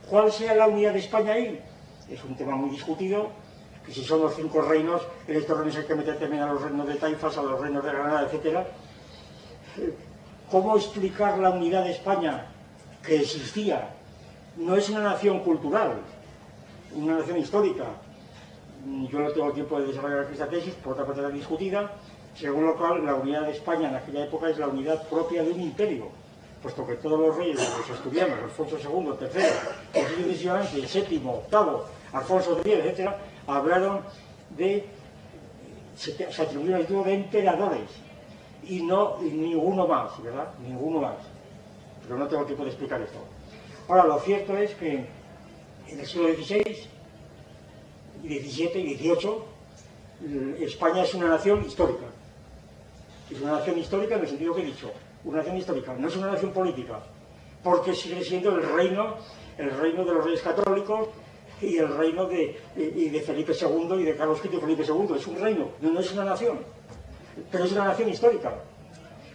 ¿Cuál sea la unidad de España ahí? Es un tema muy discutido, que si son los 5 reinos, en estos reinos hay que meter también a los reinos de Taifas, a los reinos de Granada, etc. ¿Cómo explicar la unidad de España que existía? No es una nación cultural, una nación histórica. Yo no tengo tiempo de desarrollar esta tesis, por otra parte está discutida, según lo cual la unidad de España en aquella época es la unidad propia de un imperio, puesto que todos los reyes, los asturianos, Alfonso II, III, y sucesivamente, el VII, VIII, Alfonso X, etc., hablaron se atribuyeron el título de emperadores, y ninguno más, ¿verdad? Ninguno más. Pero no tengo tiempo de explicar esto. Ahora, lo cierto es que en el siglo XVI, XVII y XVIII, España es una nación histórica. Es una nación histórica en el sentido que he dicho. Una nación histórica, no es una nación política, porque sigue siendo el reino de los reyes católicos y el reino de Felipe II y de Carlos V y Felipe II. Es un reino, no es una nación, pero es una nación histórica,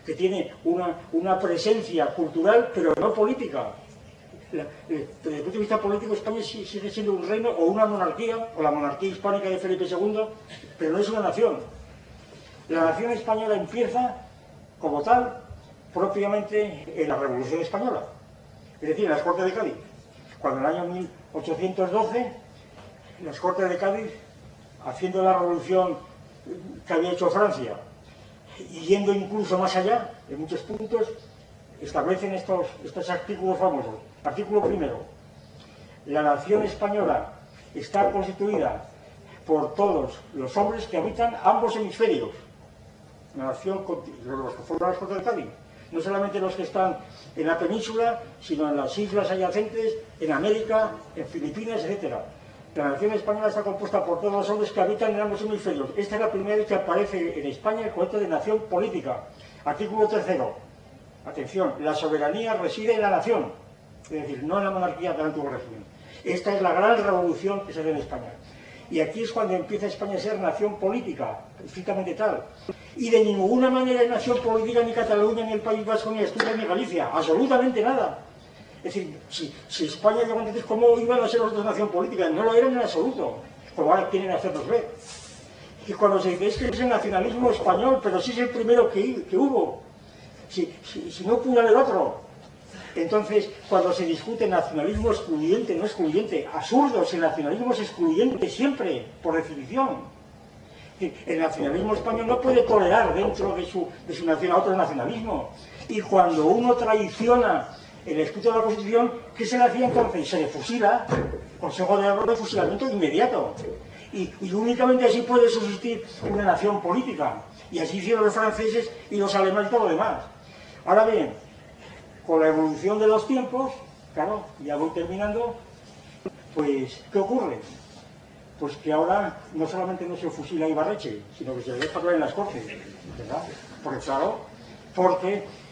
que tiene una presencia cultural, pero no política. Desde el punto de vista político, España sigue siendo un reino o una monarquía, o la monarquía hispánica de Felipe II, pero no es una nación. La nación española empieza, como tal, propiamente en la Revolución Española, es decir, en las Cortes de Cádiz. Cuando en el año 1812, las Cortes de Cádiz, haciendo la revolución que había hecho Francia, y yendo incluso más allá, en muchos puntos, establecen estos artículos famosos. Artículo primero: la nación española está constituida por todos los hombres que habitan ambos hemisferios. La nación, los que forman las Cortes de Cádiz, no solamente los que están en la península, sino en las islas adyacentes, en América, en Filipinas, etc. La nación española está compuesta por todos los hombres que habitan en ambos hemisferios. Esta es la primera vez que aparece en España el concepto de nación política. Artículo tercero. Atención, la soberanía reside en la nación, es decir, no en la monarquía del antiguo régimen. Esta es la gran revolución que se ve en España. Y aquí es cuando empieza España a ser nación política, estrictamente tal. Y de ninguna manera es nación política ni Cataluña, ni el País Vasco, ni Asturias, ni Galicia. Absolutamente nada. Es decir, si España llegó entonces, ¿cómo iban a ser los dos nación política? No lo eran en absoluto, como ahora quieren hacernos ver. Y cuando se dice, es que es el nacionalismo español, pero sí es el primero que hubo, si no pudo haber otro. Entonces, cuando se discute nacionalismo excluyente, no excluyente, absurdo, si el nacionalismo es excluyente siempre, por definición. El nacionalismo español no puede tolerar dentro de su nación a otro nacionalismo. Y cuando uno traiciona el escrito de la Constitución, ¿qué se le hacía entonces? Se le fusila, Consejo de fusilamiento inmediato. Y únicamente así puede subsistir una nación política. Y así hicieron los franceses y los alemanes y todo lo demás. Ahora bien, con la evolución de los tiempos, claro, ya voy terminando, pues, ¿qué ocurre? Pues que ahora no solamente no se fusila a Ibarretxe, sino que se le deja hablar en las Cortes, ¿verdad? Porque claro,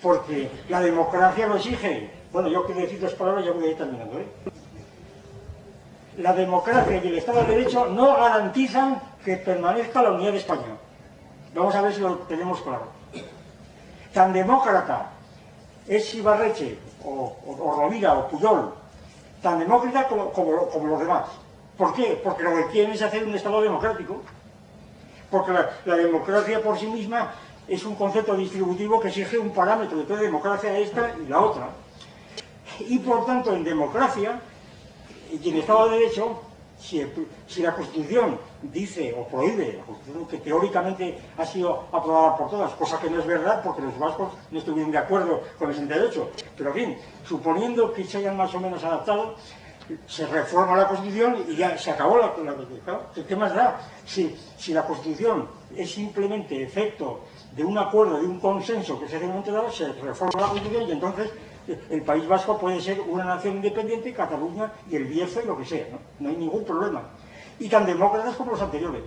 porque la democracia lo exige. Bueno, yo quiero decir dos palabras y ya voy a ir terminando, ¿eh? La democracia y el Estado de Derecho no garantizan que permanezca la unidad de España. Vamos a ver si lo tenemos claro. Tan demócrata es Ibarretxe, o Rovira, o Pujol, tan demócrata como los demás. ¿Por qué? Porque lo que quieren es hacer un Estado democrático. Porque la democracia por sí misma es un concepto distributivo que exige un parámetro de toda democracia, esta y la otra. Y por tanto, en democracia y en Estado de Derecho, si la Constitución dice o prohíbe, la Constitución que teóricamente ha sido aprobada por todas, cosa que no es verdad porque los vascos no estuvieron de acuerdo con ese derecho, pero en fin, suponiendo que se hayan más o menos adaptado, se reforma la Constitución y ya se acabó la Constitución. ¿Qué más da? Si la Constitución es simplemente efecto de un acuerdo, de un consenso que se hace en un momento dado, se reforma la Constitución y entonces el País Vasco puede ser una nación independiente, Cataluña y el Bierzo y lo que sea, ¿no? No hay ningún problema. Y tan demócratas como los anteriores.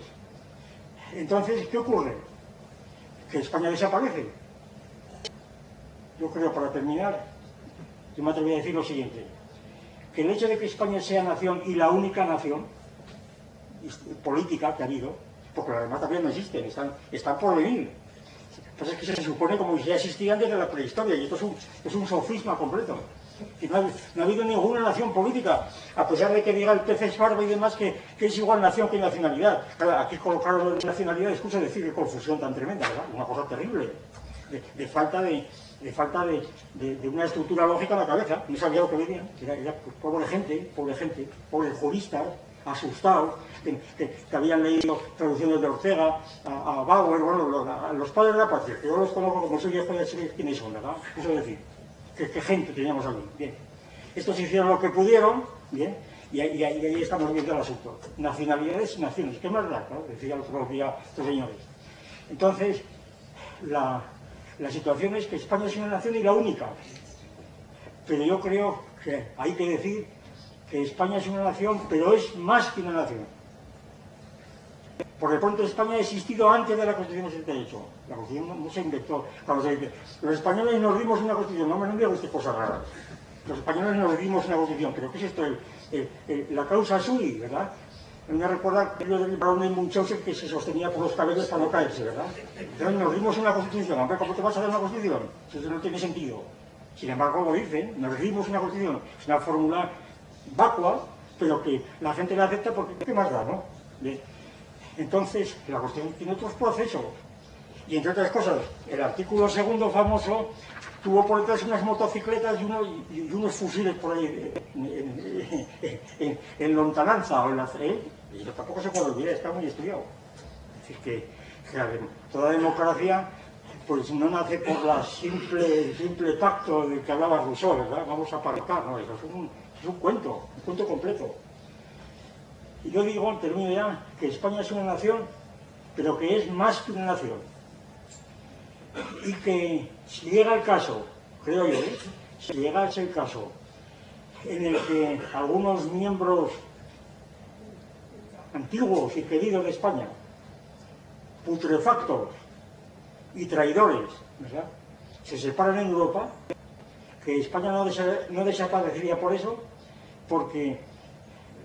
Entonces, ¿qué ocurre? Que España desaparece. Yo creo, para terminar, yo me atrevería a decir lo siguiente: que el hecho de que España sea nación y la única nación política que ha habido, porque las demás también no existen, están por venir. Pues es que se supone como si ya existían desde la prehistoria, y esto es un sofisma completo. Y no ha habido ninguna nación política, a pesar de que diga el Pez Esparva y demás que es igual nación que nacionalidad. Claro, aquí colocaron nacionalidad, escucha decir qué confusión tan tremenda, ¿verdad? Una cosa terrible, de falta de una estructura lógica en la cabeza. No sabía lo que venían, era pobre gente, pobres juristas, asustados, que habían leído traducciones de Ortega, a Bauer, bueno, a los padres de la patria, que yo los conozco como soy viejo, ya sé quiénes son, ¿verdad? Eso es decir, qué gente teníamos aquí. Bien. Estos hicieron lo que pudieron, bien, y ahí estamos viendo el asunto. Nacionalidades y naciones, ¿qué más da? ¿No? Decían estos señores. Entonces, la situación es que España es una nación y la única. Pero yo creo que hay que decir que España es una nación, pero es más que una nación. Por de pronto España ha existido antes de la Constitución del 78. La Constitución no se inventó. Cuando se dice, los españoles nos dimos una Constitución, no me diga usted cosas raras. Los españoles nos dimos una Constitución, pero ¿qué es esto? La causa sui, ¿verdad? Me recuerda el libro del barón de Munchausen que se sostenía por los cabellos para no caerse, ¿verdad? Entonces nos dimos una Constitución. Hombre, ¿cómo te vas a dar una Constitución? Eso no tiene sentido. Sin embargo, lo dicen, nos dimos una Constitución. Es una fórmula vacua, pero que la gente la acepta porque ¿qué más da, no? Entonces, la Constitución tiene otros procesos. Y entre otras cosas, el artículo segundo famoso tuvo por detrás unas motocicletas y unos fusiles por ahí en lontananza o en la y tampoco se puede olvidar, está muy estudiado. Es decir, que toda democracia pues no nace por la simple pacto del que hablaba Rousseau, ¿verdad? Vamos a aparcar, no, eso es un cuento completo. Y yo digo, termino ya, que España es una nación, pero que es más que una nación. Y que si llega el caso, creo yo, si llegase el caso en el que algunos miembros antiguos y queridos de España, putrefactos y traidores, ¿verdad?, se separan en Europa, que España no desaparecería por eso, porque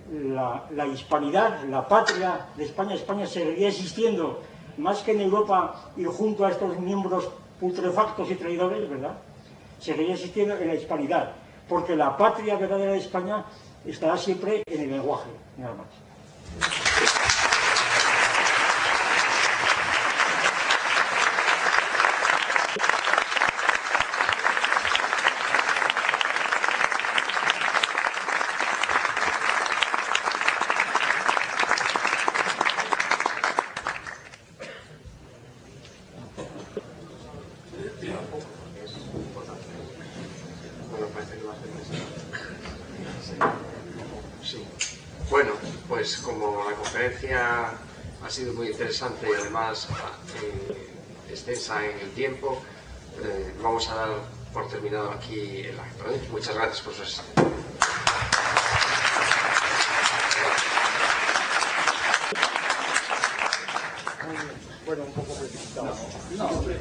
la hispanidad, la patria de España seguiría existiendo más que en Europa y junto a estos miembros putrefactos y traidores, ¿verdad? Seguiría existiendo en la hispanidad, porque la patria verdadera de España estará siempre en el lenguaje, nada más.
Bueno, pues como la conferencia ha sido muy interesante y además extensa en el tiempo, vamos a dar por terminado aquí el acto. Muchas gracias por su asistencia.
Bueno, un poco precipitado.
No, hombre.